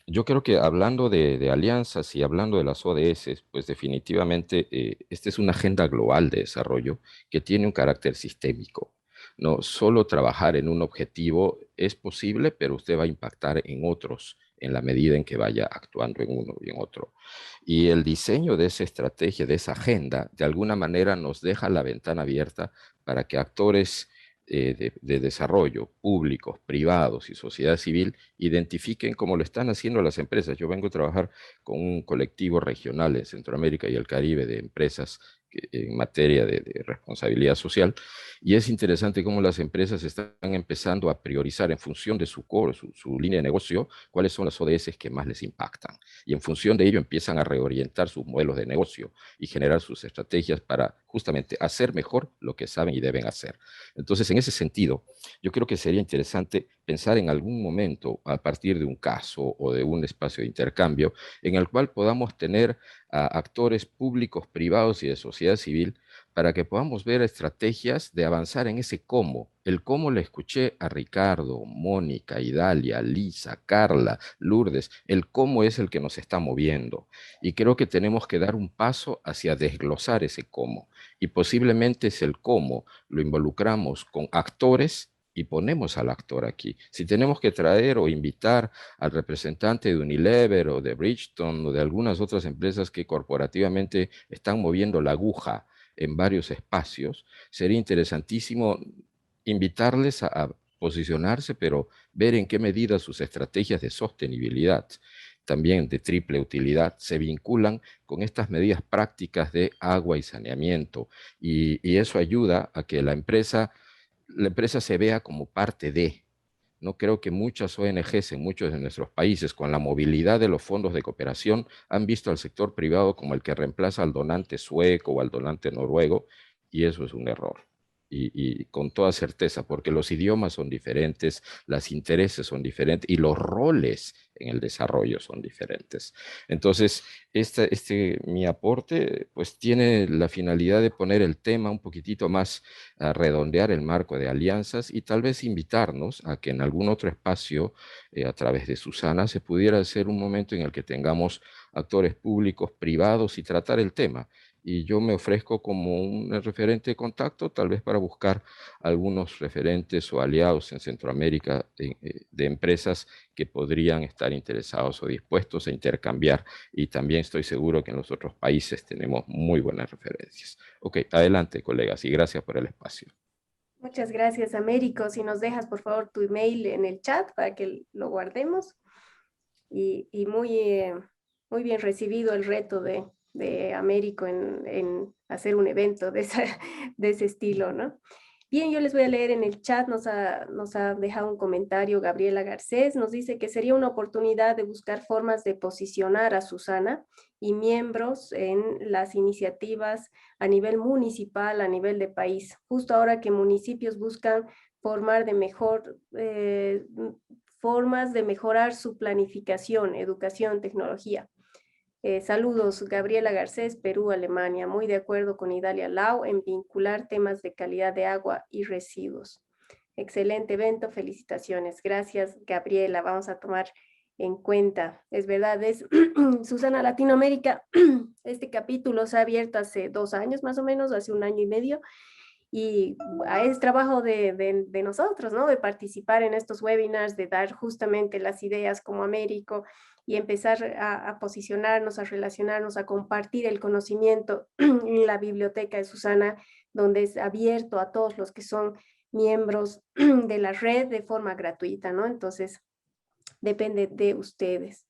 Yo creo que hablando de alianzas y hablando de las ODS, pues definitivamente esta es una agenda global de desarrollo que tiene un carácter sistémico. No solo trabajar en un objetivo es posible, pero usted va a impactar en otros en la medida en que vaya actuando en uno y en otro. Y el diseño de esa estrategia, de esa agenda, de alguna manera nos deja la ventana abierta para que actores de desarrollo, públicos, privados y sociedad civil, identifiquen como lo están haciendo las empresas. Yo vengo a trabajar con un colectivo regional en Centroamérica y el Caribe de empresas en materia de responsabilidad social, y es interesante cómo las empresas están empezando a priorizar en función de su core, su línea de negocio, cuáles son las ODS que más les impactan, y en función de ello empiezan a reorientar sus modelos de negocio y generar sus estrategias para justamente hacer mejor lo que saben y deben hacer. Entonces, en ese sentido, yo creo que sería interesante pensar en algún momento, a partir de un caso o de un espacio de intercambio, en el cual podamos tener a actores públicos, privados y de sociedad civil, para que podamos ver estrategias de avanzar en ese cómo. El cómo le escuché a Ricardo, Mónica, Idalia, Lisa, Carla, Lourdes. El cómo es el que nos está moviendo. Y creo que tenemos que dar un paso hacia desglosar ese cómo. Y posiblemente es el cómo lo involucramos con actores y ponemos al actor aquí. Si tenemos que traer o invitar al representante de Unilever o de Bridgestone o de algunas otras empresas que corporativamente están moviendo la aguja en varios espacios, sería interesantísimo invitarles a posicionarse, pero ver en qué medida sus estrategias de sostenibilidad, también de triple utilidad, se vinculan con estas medidas prácticas de agua y saneamiento. Y eso ayuda a que la empresa se vea como parte de. No creo que muchas ONGs en muchos de nuestros países, con la movilidad de los fondos de cooperación, han visto al sector privado como el que reemplaza al donante sueco o al donante noruego, y eso es un error. Y con toda certeza, porque los idiomas son diferentes, los intereses son diferentes y los roles en el desarrollo son diferentes. Entonces, mi aporte pues tiene la finalidad de poner el tema un poquitito más, a redondear el marco de alianzas y tal vez invitarnos a que en algún otro espacio, a través de Susana, se pudiera hacer un momento en el que tengamos actores públicos, privados y tratar el tema. Y yo me ofrezco como un referente de contacto, tal vez para buscar algunos referentes o aliados en Centroamérica de empresas que podrían estar interesados o dispuestos a intercambiar. Y también estoy seguro que en los otros países tenemos muy buenas referencias. Ok, adelante, colegas, y gracias por el espacio. Muchas gracias, Américo. Si nos dejas, por favor, tu email en el chat para que lo guardemos. Y muy bien recibido el reto de Américo en hacer un evento de ese estilo, ¿no? Bien, yo les voy a leer en el chat, nos ha dejado un comentario Gabriela Garcés, nos dice que sería una oportunidad de buscar formas de posicionar a Susana y miembros en las iniciativas a nivel municipal, a nivel de país, justo ahora que municipios buscan formas de mejorar su planificación, educación, tecnología. Saludos, Gabriela Garcés, Perú, Alemania. Muy de acuerdo con Idalia Lau en vincular temas de calidad de agua y residuos. Excelente evento, felicitaciones. Gracias, Gabriela. Vamos a tomar en cuenta. Es verdad, es Susana Latinoamérica. Este capítulo se ha abierto hace 2 años más o menos, hace 1 año y medio. Y es trabajo de nosotros, ¿no? De participar en estos webinars, de dar justamente las ideas como Américo y empezar a posicionarnos, a relacionarnos, a compartir el conocimiento en la biblioteca de Susana, donde es abierto a todos los que son miembros de la red de forma gratuita, ¿no? Entonces, depende de ustedes.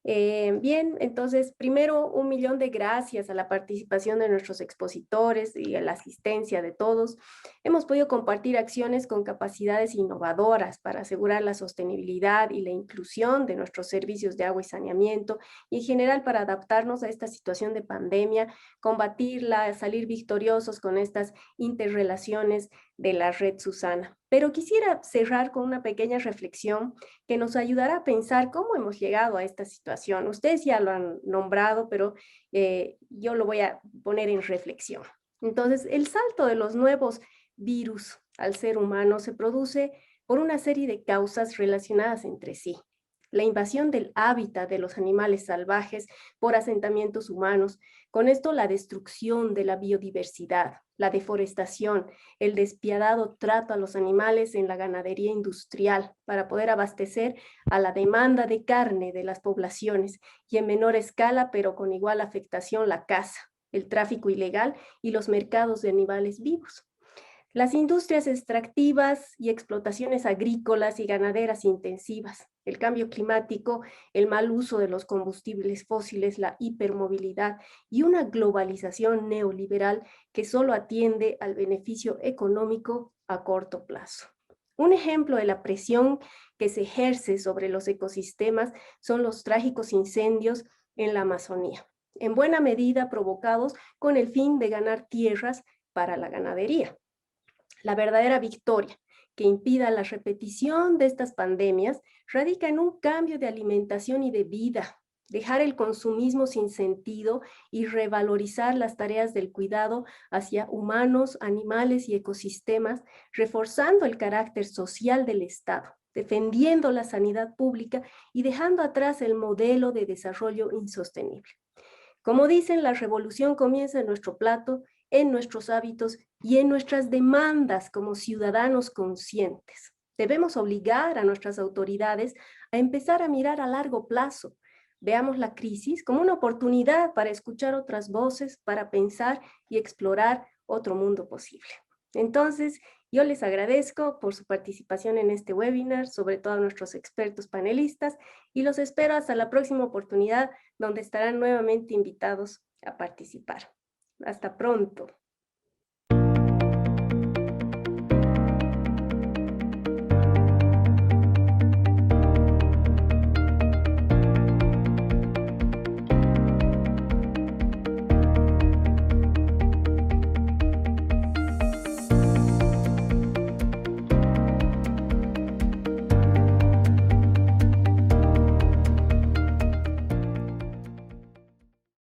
Bien, entonces, primero, 1 millón de gracias a la participación de nuestros expositores y a la asistencia de todos. Hemos podido compartir acciones con capacidades innovadoras para asegurar la sostenibilidad y la inclusión de nuestros servicios de agua y saneamiento y en general para adaptarnos a esta situación de pandemia, combatirla, salir victoriosos con estas interrelaciones de la red Susana. Pero quisiera cerrar con una pequeña reflexión que nos ayudará a pensar cómo hemos llegado a esta situación. Ustedes ya lo han nombrado, pero yo lo voy a poner en reflexión. Entonces, el salto de los nuevos virus al ser humano se produce por una serie de causas relacionadas entre sí. La invasión del hábitat de los animales salvajes por asentamientos humanos, con esto la destrucción de la biodiversidad, la deforestación, el despiadado trato a los animales en la ganadería industrial para poder abastecer a la demanda de carne de las poblaciones y en menor escala, pero con igual afectación, la caza, el tráfico ilegal y los mercados de animales vivos. Las industrias extractivas y explotaciones agrícolas y ganaderas intensivas, el cambio climático, el mal uso de los combustibles fósiles, la hipermovilidad y una globalización neoliberal que solo atiende al beneficio económico a corto plazo. Un ejemplo de la presión que se ejerce sobre los ecosistemas son los trágicos incendios en la Amazonía, en buena medida provocados con el fin de ganar tierras para la ganadería. La verdadera victoria que impida la repetición de estas pandemias radica en un cambio de alimentación y de vida, dejar el consumismo sin sentido y revalorizar las tareas del cuidado hacia humanos, animales y ecosistemas, reforzando el carácter social del Estado, defendiendo la sanidad pública y dejando atrás el modelo de desarrollo insostenible. Como dicen, la revolución comienza en nuestro plato, en nuestros hábitos y en nuestras demandas como ciudadanos conscientes. Debemos obligar a nuestras autoridades a empezar a mirar a largo plazo. Veamos la crisis como una oportunidad para escuchar otras voces, para pensar y explorar otro mundo posible. Entonces, yo les agradezco por su participación en este webinar, sobre todo a nuestros expertos panelistas, y los espero hasta la próxima oportunidad, donde estarán nuevamente invitados a participar. Hasta pronto.